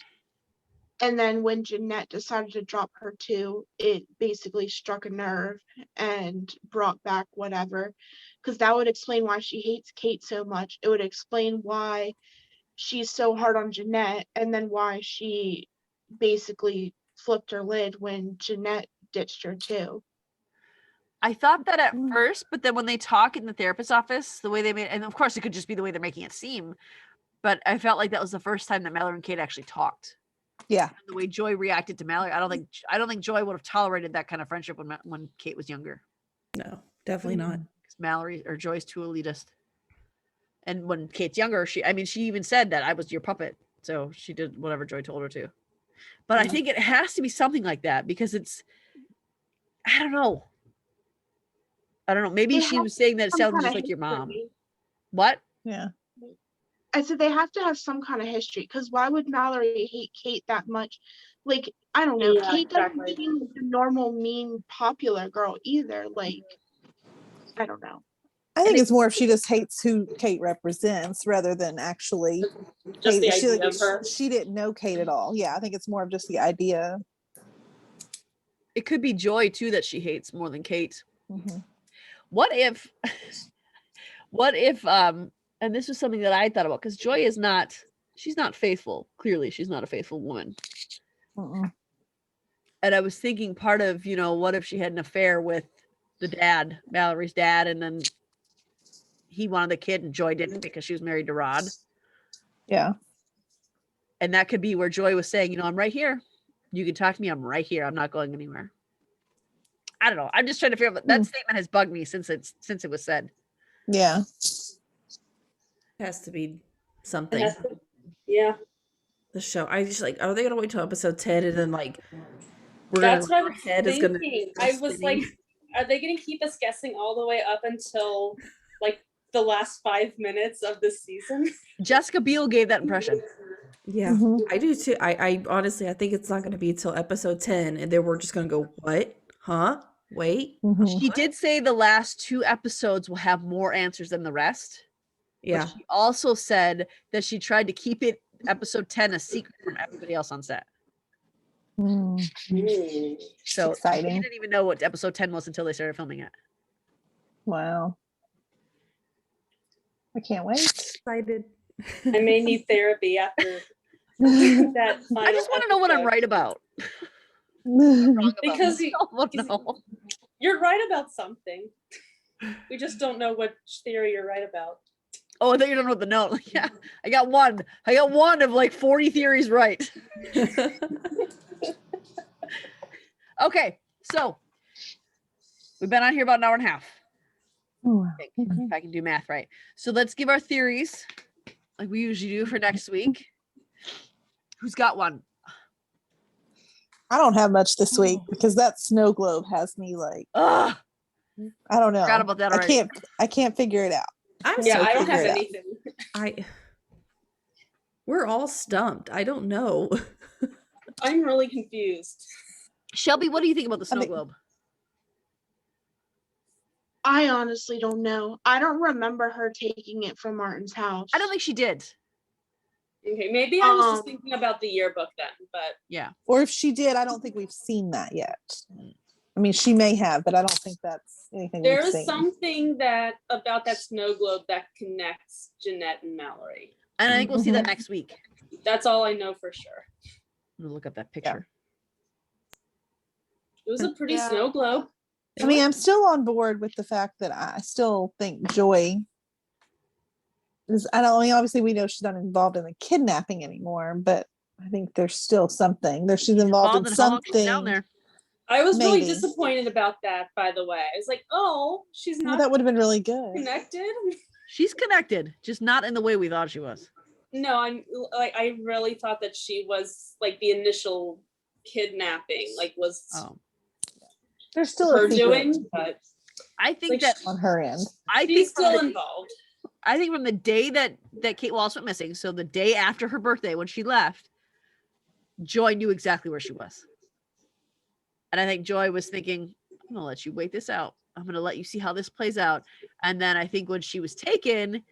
And then when Jeanette decided to drop her too, it basically struck a nerve and brought back whatever. Because that would explain why she hates Kate so much. It would explain why she's so hard on Jeanette, and then why she basically flipped her lid when Jeanette ditched her too. I thought that at Mm. first, but then when they talk in the therapist's office, the way they made, and of course it could just be the way they're making it seem, but I felt like that was the first time that Mallory and Kate actually talked. Yeah. And the way Joy reacted to Mallory, I don't think Joy would have tolerated that kind of friendship when Kate was younger. No, definitely not. Because Mallory or Joy's too elitist. And when Kate's younger, she even said that I was your puppet, so she did whatever Joy told her to. But I think it has to be something like that because I don't know. Maybe They she have was saying that it some sounded kinda just like your mom. history. What? Yeah. I said they have to have some kind of history, because why would Mallory hate Kate that much? Like, I don't know. Yeah, Kate doesn't exactly. seem like the normal mean popular girl either. Like, I don't know. I think it's more if she just hates who Kate represents rather than actually Just the she, idea of her. she didn't know Kate at all. Yeah, I think it's more of just the idea. It could be Joy too that she hates more than Kate. Mhm. What if and this was something that I thought about because Joy she's not faithful. Clearly, she's not a faithful woman. Mm-mm. And I was thinking part of, what if she had an affair with the dad, Mallory's dad, and then he wanted the kid and Joy didn't because she was married to Rod. Yeah. And that could be where Joy was saying, I'm right here. You can talk to me. I'm right here. I'm not going anywhere. I don't know. I'm just trying to figure out that statement has bugged me since it was said. Yeah. It has to be It something. has to- yeah. The show. I just like, are they gonna wait till episode 10 and then like That's what I was head is gonna thinking. go I was like, spinning? are they going to keep us guessing all the way up until like the last 5 minutes of this season? Jessica Biel gave that impression. Yeah, Mhm. I do too. I honestly, I think it's not gonna be till episode 10 and then we're just gonna go, what? Huh? Wait. Mhm. She did say the last 2 episodes will have more answers than the rest. Yeah. But she also said that she tried to keep episode 10 a secret from everybody else on set. Mm. So Exciting. we didn't even know what episode 10 was until they started filming it. Wow. I can't wait. Excited. I may need therapy after that final I just want to know what I'm episode. right about. Wrong about Because this. I wanna know. You're right about something. We just don't know which theory you're right about. Oh, I thought you don't know the note. Like, yeah, I got one. I got one of like 40 theories right. Okay, so we've been on here about an hour and a half. Ooh, I think, if I can do math right. So let's give our theories like we usually do for next week. Who's got one? I don't have much this week because that snow globe has me like, Ugh, I don't know. forgot about that already. I can't figure it out. I'm Yeah, so I don't have figure it out. anything. we're all stumped. I don't know. I'm really confused. Shelby, what do you think about the snow mean- globe? I honestly don't know. I don't remember her taking it from Martin's house. I don't think she did. Okay, maybe I was just Um, thinking about the yearbook then, but Yeah. Or if she did, I don't think we've seen that yet. I mean, she may have, but I don't think that's anything there we've is seen. something about that snow globe that connects Jeanette and Mallory. And I think we'll see that Mhm. next week. That's all I know for sure. I'm gonna look at that picture. It was a pretty Yeah. snow globe. I mean, I'm still on board with the fact that I still think Joy is, I don't I mean, obviously we know she's not involved in the kidnapping anymore, but I think there's still something. She's involved in how long she's down something. there. I was really Maybe. disappointed about that, by the way. I was like, oh, she's Well, not that would have been really good. connected. She's connected, just not in the way we thought she was. No, I really thought that she was like the initial kidnapping, like was Oh, There's still her a secret doing, but I think Like, that on her end. I she's think from still the, involved. I think from the day that Kate Wallace went missing, so the day after her birthday when she left, Joy knew exactly where she was. And I think Joy was thinking, I'm gonna let you wait this out. I'm gonna let you see how this plays out. And then I think when she was taken,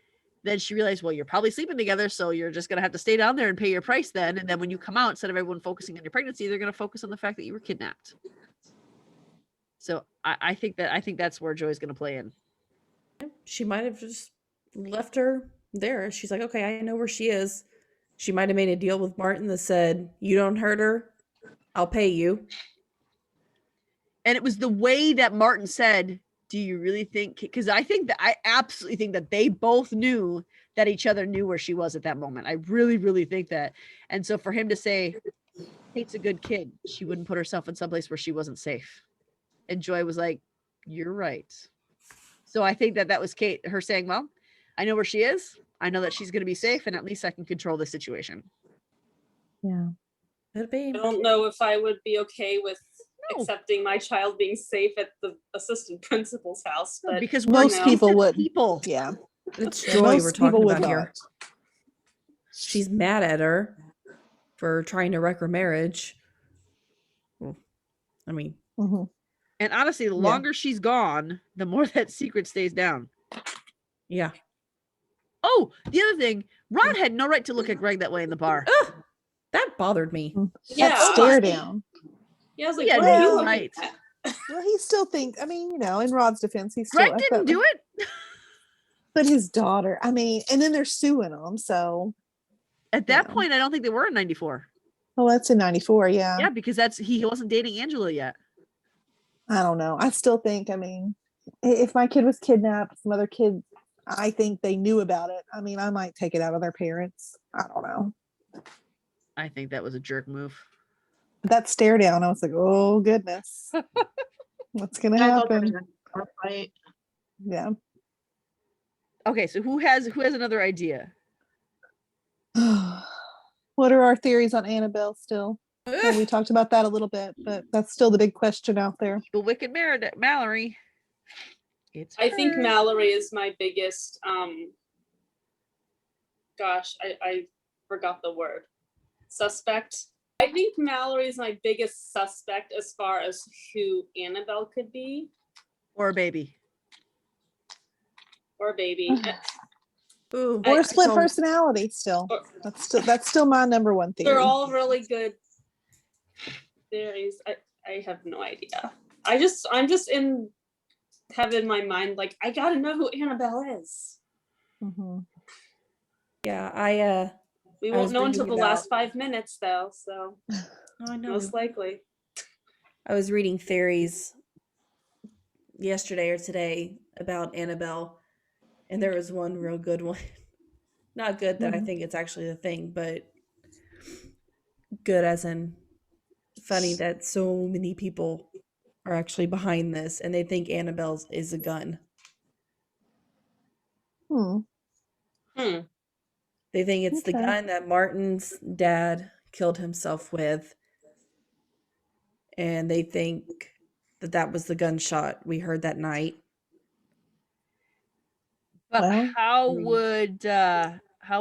then she realized, well, you're probably sleeping together, so you're just gonna have to stay down there and pay your price then. And then when you come out, instead of everyone focusing on your pregnancy, they're gonna focus on the fact that you were kidnapped. So I think that's where Joy's gonna play in. She might have just left her there. She's like, okay, I know where she is. She might have made a deal with Martin that said, you don't hurt her, I'll pay you. And it was the way that Martin said, do you really think, because I absolutely think that they both knew that each other knew where she was at that moment. I really, really think that. And so for him to say, Kate's a good kid, she wouldn't put herself in someplace where she wasn't safe. And Joy was like, you're right. So I think that was Kate, her saying, well, I know where she is. I know that she's going to be safe, and at least I can control the situation. Yeah. Could be. I don't know if I would be okay with No. accepting my child being safe at the assistant principal's house, but Because Most no. people would. people. Yeah. It's Yeah, Joy most we're people talking would about here. not. She's mad at her for trying to wreck her marriage. Well, I mean, Mhm. And honestly, the Yeah. longer she's gone, the more that secret stays down. yeah. Oh, the other thing, Ron had no right to look at Greg that way in the bar. Ugh, that bothered me. yeah, That stare down. yeah, I was like, Yeah, what are you well, looking right. at? Well, he still thinks, I mean, in Rod's defense, he's still, Greg didn't do it. but his daughter, I mean, and then they're suing him. So, At that Yeah. point, I don't think they were in 94. well, that's in 94. Yeah. Yeah, because he wasn't dating Angela yet. I don't know. I still think, I mean, if my kid was kidnapped, some other kid, I think they knew about it. I mean, I might take it out of their parents. I don't know. I think that was a jerk move. But that stare down, I was like, oh goodness. What's gonna I thought there was happen? a fight. Yeah. Okay, so who has another idea? What are our theories on Annabelle still? Well, we talked about that a little bit, but that's still the big question out there. Evil Wicked Mallory. It's I think her. Mallory is my biggest gosh, I forgot the word. Suspect. I think Mallory is my biggest suspect as far as who Annabelle could be. Or a baby. Or baby. Ooh, Or I- a split so- personality still. Or- That's still my number one theory. They're all really good theories. I have no idea. I'm just in having my mind like I gotta know who Annabelle is. Mhm. Yeah, We I won't was know until reading the last about- 5 minutes though, so oh, I know. most likely. I was reading theories yesterday or today about Annabelle, and there was one real good one. Not good that I Mhm. think it's actually the thing, but good as in funny that so many people are actually behind this and they think Annabelle's is a gun. Hmm. Hmm. They think it's the Okay. gun that Martin's dad killed himself with. And they think that that was the gunshot we heard that night. But Well, how I mean-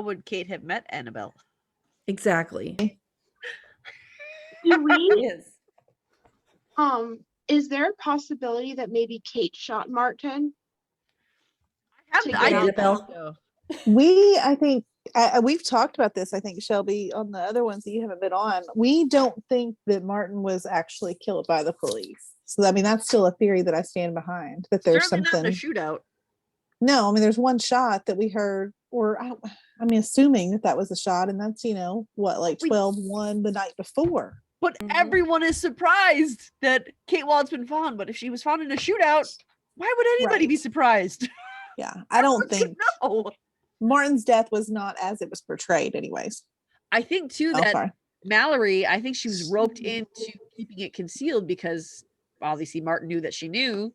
would Kate have met Annabelle? Exactly. Do we Yes. is there a possibility that maybe Kate shot Martin? To I get did Annabelle? think so. I think we've talked about this, I think, Shelby, on the other ones that you haven't been on. We don't think that Martin was actually killed by the police. So, I mean, that's still a theory that I stand behind, that there's Certainly not in a something. shootout. No, I mean, there's one shot that we heard, or I mean, assuming that was a shot, and that's, what, like We- 12-1 the night before. But Mhm. everyone is surprised that Kate Wald's been found. But if she was found in a shootout, why would anybody be Right. surprised? Yeah, I don't Everyone think should know. Martin's death was not as it was portrayed, anyways. I think too Oh, that sorry. Mallory, I think she was roped into keeping it concealed because obviously Martin knew that she knew,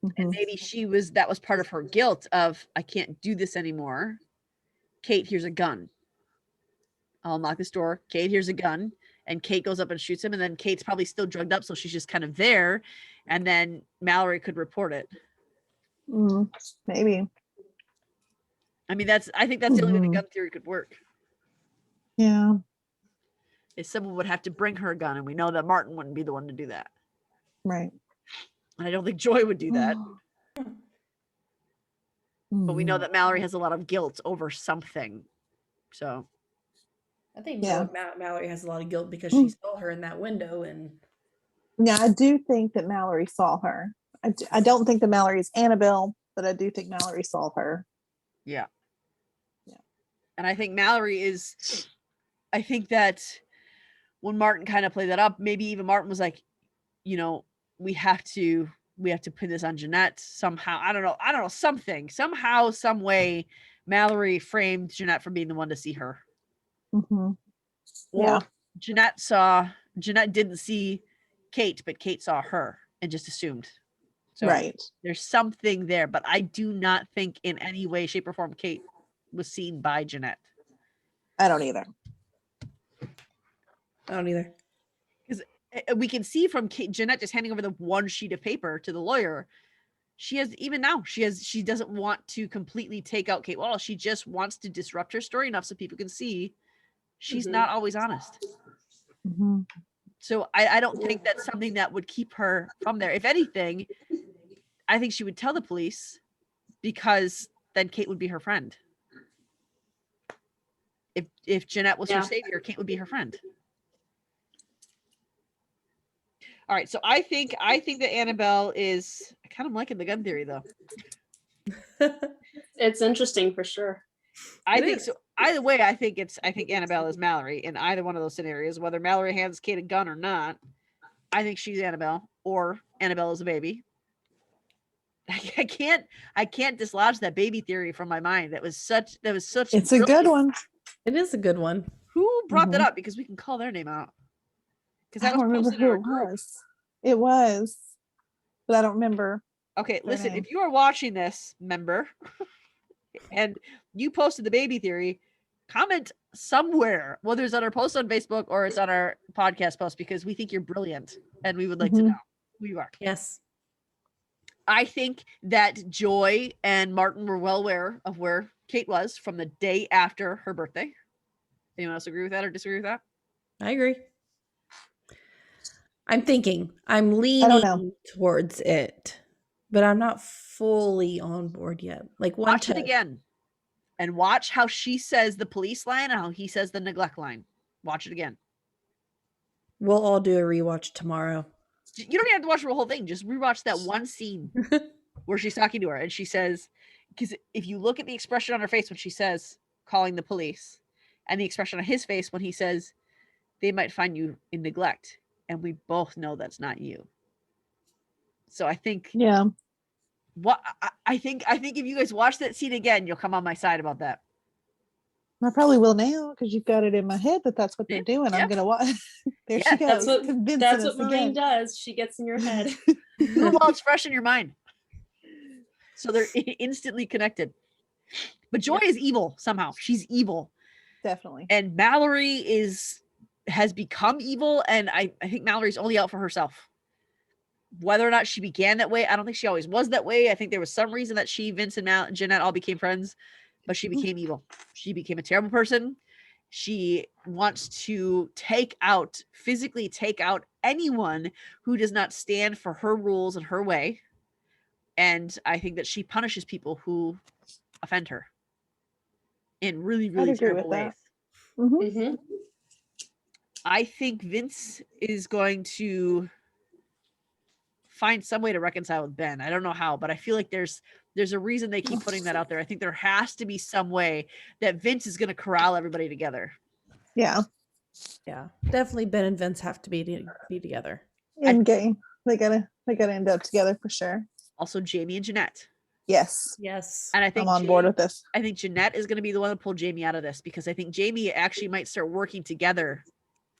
and Mhm. maybe that was part of her guilt of I can't do this anymore. Kate, here's a gun. I'll knock this door. Kate, here's a gun. And Kate goes up and shoots him, and then Kate's probably still drugged up, so she's just kind of there. And then Mallory could report it. Maybe. I mean, I think that's the only way the Mhm. gun theory could work. Yeah. Is someone would have to bring her a gun, and we know that Martin wouldn't be the one to do that. Right. And I don't think Joy would do that. But we know Mhm. that Mallory has a lot of guilt over something. So I think Yeah. Mallory has a lot of guilt because Mm. she saw her in that window and Yeah, I do think that Mallory saw her. I don't think that Mallory is Annabelle, but I do think Mallory saw her. yeah. Yeah. And I think Mallory is I think that when Martin kind of played that up, maybe even Martin was like, we have to pin this on Jeanette somehow. I don't know, something. Somehow, some way, Mallory framed Jeanette for being the one to see her. Mhm. Or Yeah. Jeanette didn't see Kate, but Kate saw her and just assumed. So Right. there's something there, but I do not think in any way, shape, or form Kate was seen by Jeanette. I don't either. I don't either. We can see from Jeanette just handing over the one sheet of paper to the lawyer. She doesn't want to completely take out Kate Wall. She just wants to disrupt her story enough so people can see she's not always honest. Mhm. So I don't think that's something that would keep her from there. If anything, I think she would tell the police because then Kate would be her friend. If Jeanette was her savior, Kate would be her friend. All right, so I think that Annabelle is I kind of liking the gun theory though. it's interesting for sure. I It think is. so. Either way, I think Annabelle is Mallory in either one of those scenarios, whether Mallory hands Kate a gun or not. I think she's Annabelle or Annabelle is a baby. I can't dislodge that baby theory from my mind. That was such It's a good brilliant. one. It is a good one. Who brought that Mhm. up? Because we can call their name out. Because I that was don't remember posted in who our it group. was. It was, but I don't remember. Okay, their listen, name. if you are watching this, member, and you posted the baby theory, comment somewhere, whether it's on our post on Facebook or it's on our podcast post, because we think you're brilliant and we would like to Mhm. know who you are. Yes. I think that Joy and Martin were well aware of where Kate was from the day after her birthday. Anyone else agree with that or disagree with that? I agree. I'm I don't know. leaning towards it, but I'm not fully on board yet. Like one Watch it to again and watch how she says the police line and how he says the neglect line. Watch it again. we'll all do a rewatch tomorrow. You don't even have to watch the whole thing. Just rewatch that one scene where she's talking to her and she says, because if you look at the expression on her face when she says calling the police and the expression on his face when he says they might find you in neglect, and we both know that's not you. So I think Yeah. I think if you guys watch that scene again, you'll come on my side about that. I probably will now because you've got it in my head that that's what they're doing. yeah. I'm gonna watch. There Yeah, she goes. That's convincing what us Maureen again. does. She gets in your head. Do it while it's fresh in your mind. So they're instantly connected. But Joy is evil somehow. She's evil. Definitely. And Mallory has become evil, and I think Mallory's only out for herself. Whether or not she began that way, I don't think she always was that way. I think there was some reason that Vince and Jeanette all became friends, but she became evil. She became a terrible person. She wants to physically take out anyone who does not stand for her rules and her way. And I think that she punishes people who offend her in really, I'd really agree terrible with ways. that. Mhm. Mm-hmm. I think Vince is going to find some way to reconcile with Ben. I don't know how, but I feel like there's a reason they keep putting that out there. I think there has to be some way that Vince is going to corral everybody together. Yeah. Yeah, definitely Ben and Vince have to be together. End game. They gotta end up together for sure. Also, Jamie and Jeanette. Yes. Yes. And I think I'm on board with this. I think Jeanette is going to be the one to pull Jamie out of this, because I think Jamie actually might start working together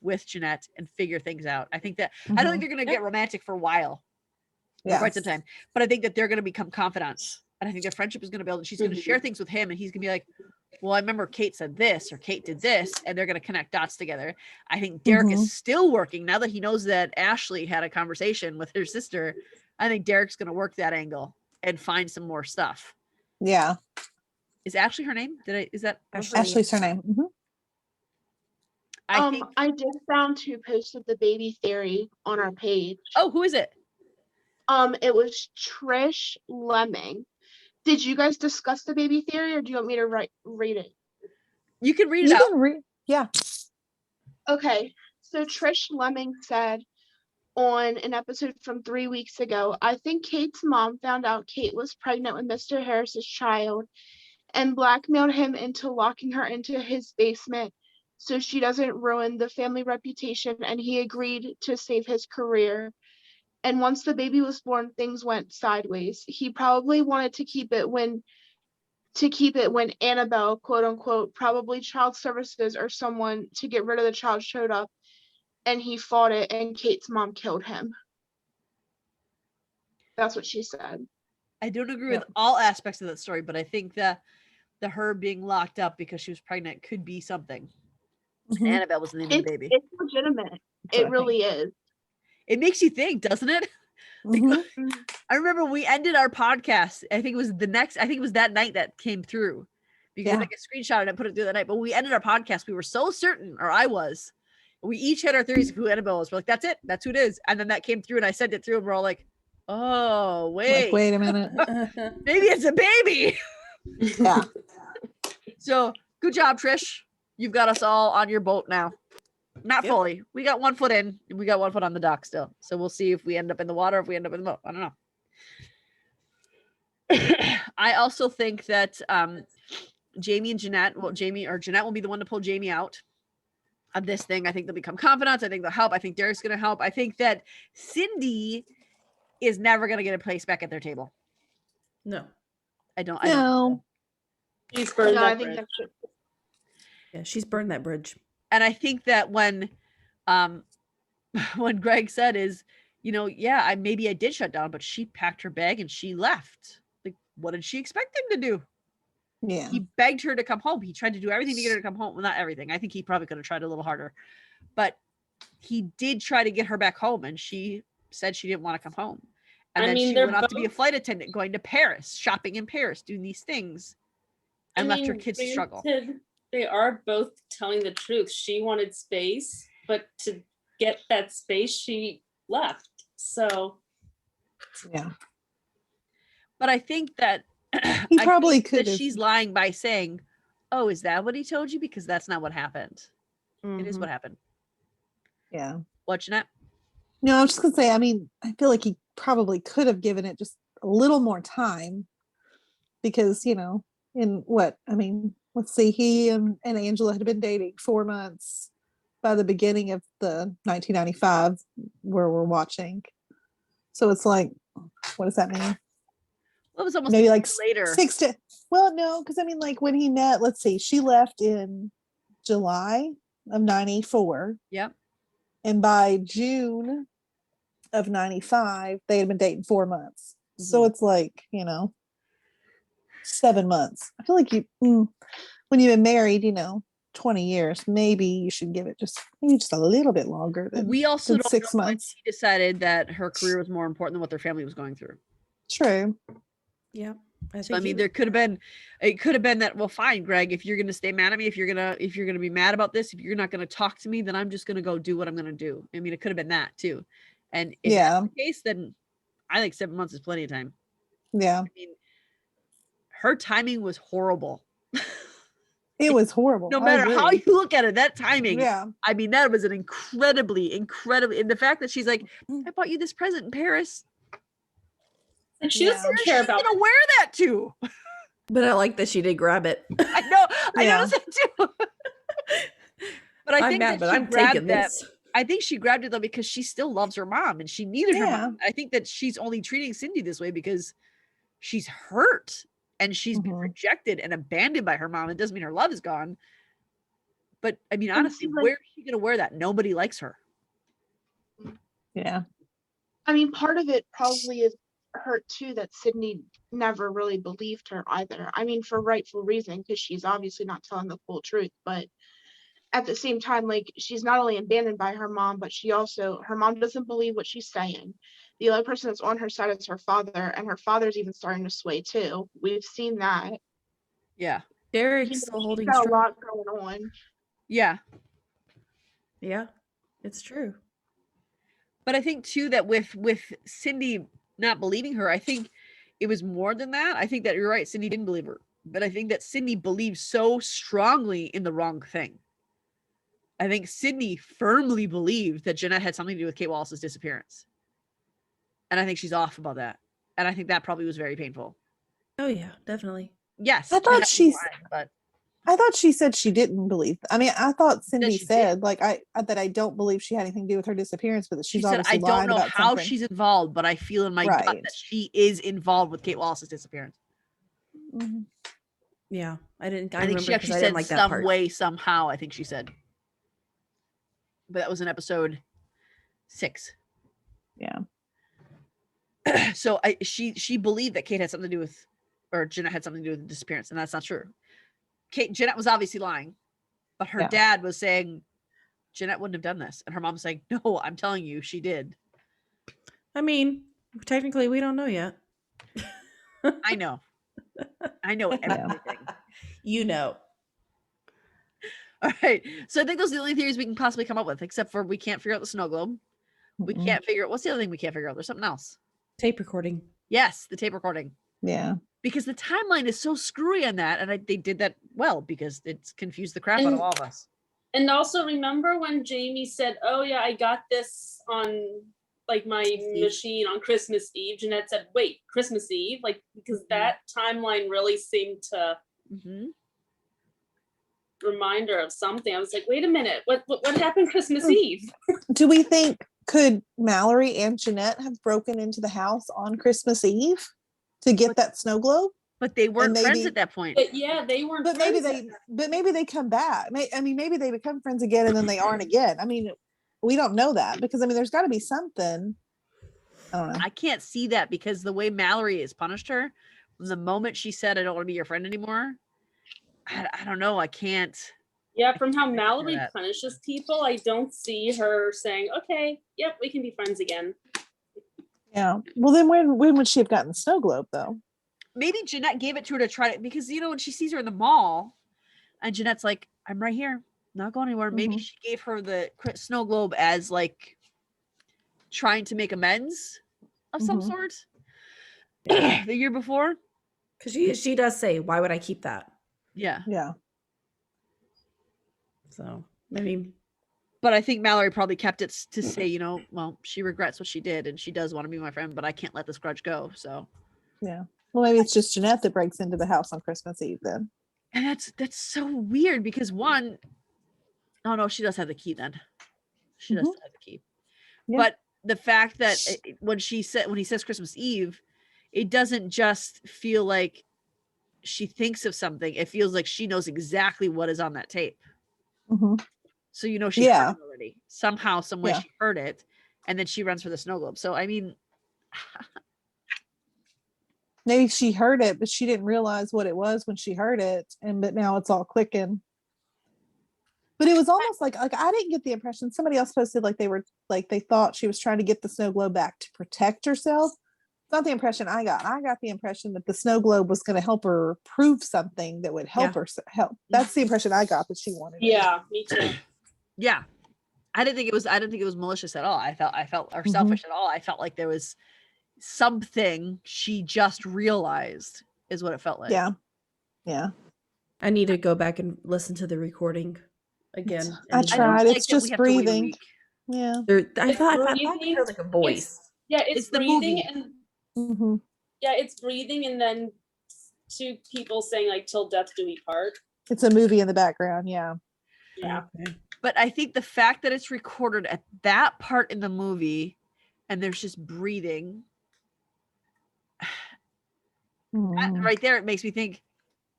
with Jeanette and figure things out. I think that I don't think they're going to get romantic for a while. For quite some time, but I think that they're going to become confidants, and I think their friendship is going to build. She's going to share things with him, and he's going to be like, well, I remember Kate said this or Kate did this, and they're going to connect dots together. I think Derek is still working now that he knows that Ashley had a conversation with her sister. I think Derek's going to work that angle and find some more stuff. Yeah. Is Ashley her name? Is that Ashley's her name? Mhm. I think. I did found who posted the baby theory on our page. Oh, who is it? It was Trish Lemming. Did you guys discuss the baby theory, or do you want me to read it? You can read it You out. can read. Yeah. Okay, so Trish Lemming said on an episode from 3 weeks ago, I think Kate's mom found out Kate was pregnant with Mr. Harris's child and blackmailed him into locking her into his basement so she doesn't ruin the family reputation, and he agreed to save his career. And once the baby was born, things went sideways. He probably wanted to keep it when Annabelle, quote unquote, probably child services or someone to get rid of the child showed up, and he fought it, and Kate's mom killed him. That's what she said. I don't agree with all aspects of that story, but I think that the her being locked up because she was pregnant could be something. Annabelle was the name of the baby. It's legitimate. It really is. It makes you think, doesn't it? I remember we ended our podcast. I think it was that night that came through, because I took a screenshot and I put it through the night. But when we ended our podcast, we were so certain, or I was, we each had our theories of who Annabelle was. We're like, that's it. That's who it is. And then that came through and I sent it through and we're all like, oh, wait. Like, wait a minute. Maybe it's a baby. Yeah. So good job, Trish. You've got us all on your boat now. Not fully. We got 1 foot in and we got 1 foot on the dock still. So we'll see if we end up in the water, if we end up in the boat. I don't know. I also think that Jamie and Jeanette, Jeanette will be the one to pull Jamie out of this thing. I think they'll become confidants. I think they'll help. I think Derek's going to help. I think that Cindy is never going to get a place back at their table. No. I don't think so. No. She's burned No, I that think bridge. that's Yeah, she's burned that bridge. And I think that when when Greg said is, yeah, maybe I did shut down, but she packed her bag and she left. Like, what did she expect him to do? Yeah. He begged her to come home. He tried to do everything to get her to come home. Well, not everything. I think he probably could have tried a little harder, but he did try to get her back home, and she said she didn't want to come home. And I then mean, she they're went off to be a both- flight attendant, going to Paris, shopping in Paris, doing these things, and left her kids to struggle. Granted, they are both telling the truth. She wanted space, but to get that space, she left. So Yeah. But I think that He I probably think that could have. she's lying by saying, "Oh, is that what he told you?" Because that's not what happened. It is Mhm. what happened. Yeah. What, Jeanette? No, I was just gonna say, I mean, I feel like he probably could have given it just a little more time because, in what, I mean, let's see, he and Angela had been dating 4 months by the beginning of the 1995 where we're watching. So it's like, what does that mean? Well, it was almost Maybe like later. no, because I mean, like when he met, let's see, she left in July of 94. Yep. And by June of 95, they had been dating 4 months. So Mhm. it's like, 7 months. I feel like when you've been married, 20 years, maybe you should give it maybe just a little bit longer than We also don't 6 know when months. she decided that her career was more important than what their family was going through. True. Yeah. So I mean, it could have been that, well, fine, Greg, if you're gonna stay mad at me, if you're gonna be mad about this, if you're not gonna talk to me, then I'm just gonna go do what I'm gonna do. I mean, it could have been that too. And if Yeah. that's the case, then I think 7 months is plenty of time. Yeah. I mean, her timing was horrible. It was horrible. No I matter how agree. you look at it, that timing. Yeah. I mean, that was an incredibly, and the fact that she's like, I bought you this present in Paris. and she Yeah. doesn't Where's care she about gonna wear that to? But I like that she did grab it. I know, I Yeah. noticed that too. But I I'm think mad, that but she I'm grabbed taking that. this. I think she grabbed it though because she still loves her mom and she needed her Yeah. mom. I think that she's only treating Cindy this way because she's hurt and she's been Mhm. rejected and abandoned by her mom. It doesn't mean her love is gone. But I mean, And honestly, see, like- where is she gonna wear that? Nobody likes her. Yeah. I mean, part of it probably is hurt too that Sydney never really believed her either. I mean, for rightful reason, because she's obviously not telling the full truth. But at the same time, like, she's not only abandoned by her mom, but her mom doesn't believe what she's saying. The only person that's on her side is her father, and her father's even starting to sway too. We've seen that. Yeah. Derek's still She's holding got a strong. lot going on. Yeah. Yeah, it's true. But I think too that with Cindy not believing her, I think it was more than that. I think that you're right. Cindy didn't believe her, but I think that Cindy believed so strongly in the wrong thing. I think Sydney firmly believed that Jeanette had something to do with Kate Wallace's disappearance. And I think she's off about that. And I think that probably was very painful. Oh yeah, definitely. Yes. I thought Jeanette was she's- lying, but I thought she said she didn't believe. I mean, I thought Cindy she said, like, that I don't believe she had anything to do with her disappearance, but that she she's said, obviously I don't lying know about how something. she's involved, but I feel in my gut Right. that she is involved with Kate Wallace's disappearance. Mhm. Yeah, I didn't. I, I think remember she actually because I said didn't like that some part. way, somehow, I think she said. But that was in episode 6. Yeah. So she believed that Kate had something to do with, or Jeanette had something to do with the disappearance, and that's not true. Jeanette was obviously lying, but her Yeah. dad was saying Jeanette wouldn't have done this, and her mom's saying, "No, I'm telling you, she did." I mean, technically, we don't know yet. I know everything. You know. All right, so I think those are the only theories we can possibly come up with, except for we can't figure out the snow globe. We Mm-mm. can't figure out what's the other thing we can't figure out. There's something else. Tape recording. Yes, the tape recording. Yeah. Because the timeline is so screwy on that, and they did that well because it's confused the crap out of And- all of us. And also remember when Jamie said, "Oh yeah, I got this on like my machine on Christmas Eve." Jeanette said, "Wait, Christmas Eve?" Like, because that timeline really seemed to Mm-hmm. remind her of something. I was like, "Wait a minute, what happened Christmas Eve?" Do we think could Mallory and Jeanette have broken into the house on Christmas Eve to get that snow globe. But they weren't friends maybe- at that point. But yeah, they weren't. But maybe friends they come back. I mean, maybe they become friends again and then they aren't again. I mean, we don't know that because I mean, there's got to be something. I don't know. I can't see that because the way Mallory has punished her, from the moment she said, "I don't want to be your friend anymore," I don't know. I can't. Yeah, from how picture Mallory that. punishes people, I don't see her saying, "Okay, yep, we can be friends again." Yeah. Well, then when would she have gotten the snow globe though? Maybe Jeanette gave it to her to try to, because when she sees her in the mall, and Jeanette's like, "I'm right here, not going anywhere." Maybe Mhm. she gave her the snow globe as like trying to make amends of some Mhm. sort. Yeah. The year before. Because she does say, why would I keep that? Yeah. Yeah. So maybe. But I think Mallory probably kept it to say, well, she regrets what she did and she does want to be my friend, but I can't let this grudge go. So, Yeah. Well, maybe it's just Jeanette that breaks into the house on Christmas Eve then. and that's so weird because oh no, she does have the key then. She does Mhm. have the key. Yeah. But the fact that when he says Christmas Eve, it doesn't just feel like she thinks of something. It feels like she knows exactly what is on that tape. Mhm. So she Yeah. heard it already. Somehow, some way Yeah. she heard it, and then she runs for the snow globe. So I mean, Maybe she heard it, but she didn't realize what it was when she heard it, but now it's all clicking. But it was almost like I didn't get the impression. Somebody else posted they thought she was trying to get the snow globe back to protect herself. It's not the impression I got. I got the impression that the snow globe was going to help her prove something that would help her help. That's the impression I got that she wanted. Yeah, me too. yeah, I didn't think it was malicious at all. I felt or Mhm. selfish at all. I felt like there was something she just realized is what it felt like. Yeah. Yeah. I need to go back and listen to the recording again. I and- I don't tried. like It's that we just have to wait a breathing. week. Yeah. I It's thought I breathing. heard like a voice. Yeah, it's It's the breathing movie. and Mhm. it's breathing and then two people saying like "till death do we part." It's a movie in the background. Yeah. Yeah. Okay. But I think the fact that it's recorded at that part in the movie and there's just breathing, Mhm. right there, it makes me think,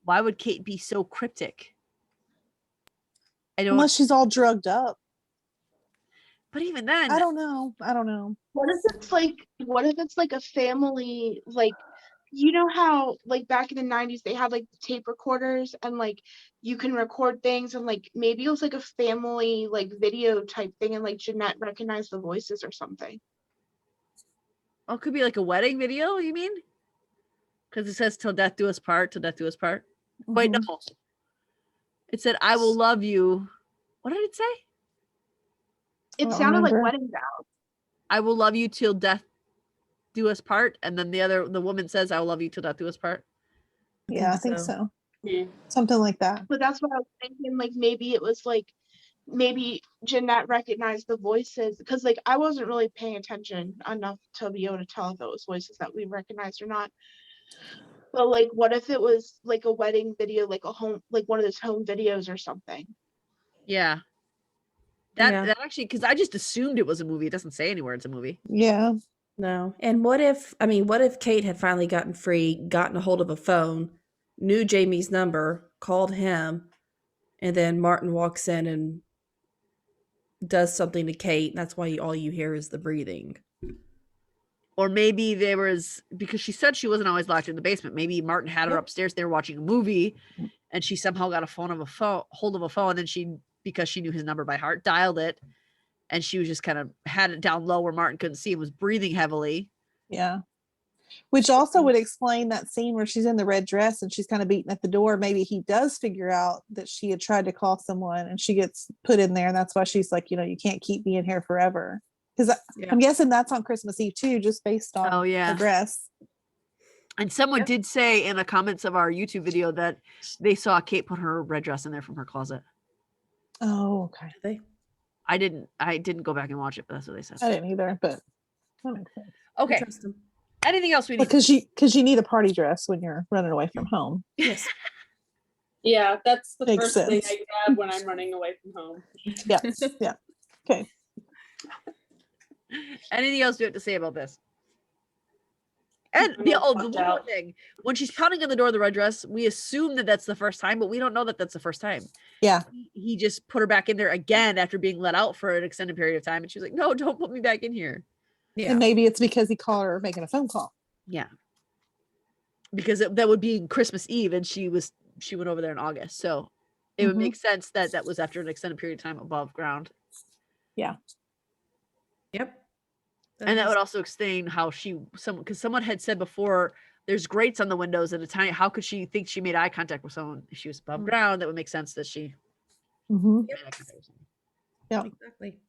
why would Kate be so cryptic? Unless she's all drugged up. But even then, I don't know. What if it's like a family, like, you know how like back in the 90s they had like tape recorders and like you can record things and like maybe it was like a family like video type thing and like Jeanette recognized the voices or something. it could be like a wedding video, you mean? Because it says "till death do us part," till death do us part. Wait, Mhm. no. It said, "I will love you." What did it say? It I don't sounded like remember. wedding vows. "I will love you till death do us part," and then the woman says, "I will love you till death do us part." Yeah, I think so. Hmm. Something like that. But that's what I was thinking, like maybe it was like maybe Jeanette recognized the voices because like I wasn't really paying attention enough to be able to tell if it was voices that we recognized or not. But like what if it was like a wedding video, like a home, like one of those home videos or something? Yeah. Yeah. That actually, because I just assumed it was a movie. It doesn't say anywhere it's a movie. Yeah. No. And what if Kate had finally gotten free, gotten a hold of a phone, knew Jamie's number, called him, and then Martin walks in and does something to Kate, and that's why all you hear is the breathing. Or maybe there was, because she said she wasn't always locked in the basement. Maybe Martin had her Yep. upstairs. They were watching a movie, and she somehow got hold of a phone, and because she knew his number by heart, dialed it, and she was just kind of had it down low where Martin couldn't see and was breathing heavily. Yeah. Which also would explain that scene where she's in the red dress and she's kind of beating at the door. Maybe he does figure out that she had tried to call someone and she gets put in there. And that's why she's like, you can't keep me in here forever. Because I'm guessing that's on Christmas Eve too, just based on the dress. And someone did say in the comments of our YouTube video that they saw Kate put her red dress in there from her closet. Oh, okay. I didn't go back and watch it, but that's what they said. I didn't either, but that makes sense. Okay. Anything else we need? Because you need a party dress when you're running away from home. Yes. Yeah, that's the Makes first sense. thing I grab when I'm running away from home. Yeah. Yeah. Okay. Anything else you have to say about this? And I'm all the fucked one more out. thing, when she's pounding on the door of the red dress, we assume that that's the first time, but we don't know that that's the first time. Yeah. He just put her back in there again after being let out for an extended period of time, and she was like, "No, don't put me back in here." Yeah. And maybe it's because he called her making a phone call. Yeah, because that would be Christmas Eve, and she went over there in August, so it would Mhm. make sense that that was after an extended period of time above ground, Yep. and that would also explain how because someone had said before there's grates on the windows and a tiny. How could she think she made eye contact with someone if she was above Mm. ground? That would make sense that she Mhm. made eye contact with someone. Yep. Exactly.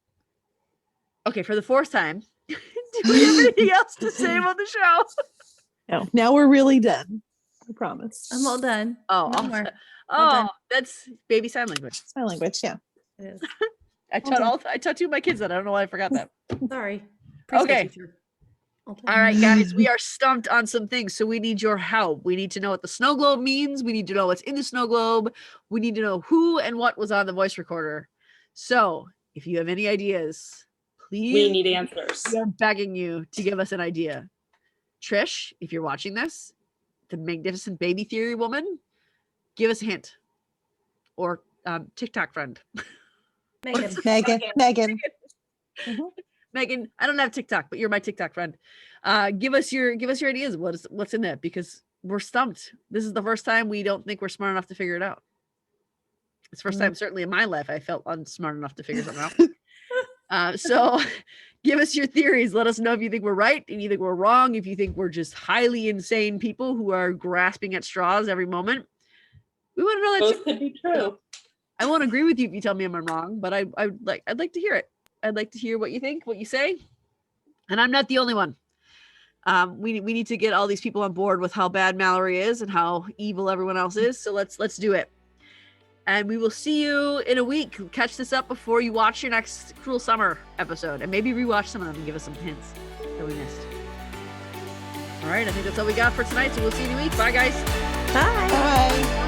Okay, for the fourth time, do we have anything else to say about the show? No, now we're really done. I promise. I'm all done. Oh, No awesome. more. All done. That's baby sign language. It's my language. Yeah. It is. I taught two of my kids that. I don't know why I forgot that. Sorry. Okay. Teacher. All right, guys, we are stumped on some things, so we need your help. We need to know what the snow globe means. We need to know what's in the snow globe. We need to know who and what was on the voice recorder. So, if you have any ideas, please. We need answers. We are begging you to give us an idea. Trish, if you're watching this, the magnificent baby theory woman, give us a hint. Or TikTok friend. Megan. Megan. Megan, I don't have TikTok, but you're my TikTok friend. Give us your ideas. What's in that? Because we're stumped. This is the first time we don't think we're smart enough to figure it out. It's the first time, certainly in my life, I felt unsmart enough to figure something out. So give us your theories. Let us know if you think we're right and you think we're wrong. If you think we're just highly insane people who are grasping at straws every moment. We want to know that Both too. could be true. I won't agree with you if you tell me I'm wrong, but I'd like to hear it. I'd like to hear what you think, what you say. And I'm not the only one. We need to get all these people on board with how bad Mallory is and how evil everyone else is. So let's do it. And we will see you in a week. Catch this up before you watch your next Cruel Summer episode, and maybe rewatch some of them and give us some hints that we missed. All right, I think that's all we got for tonight. So we'll see you in a week. Bye, guys. Bye. Bye.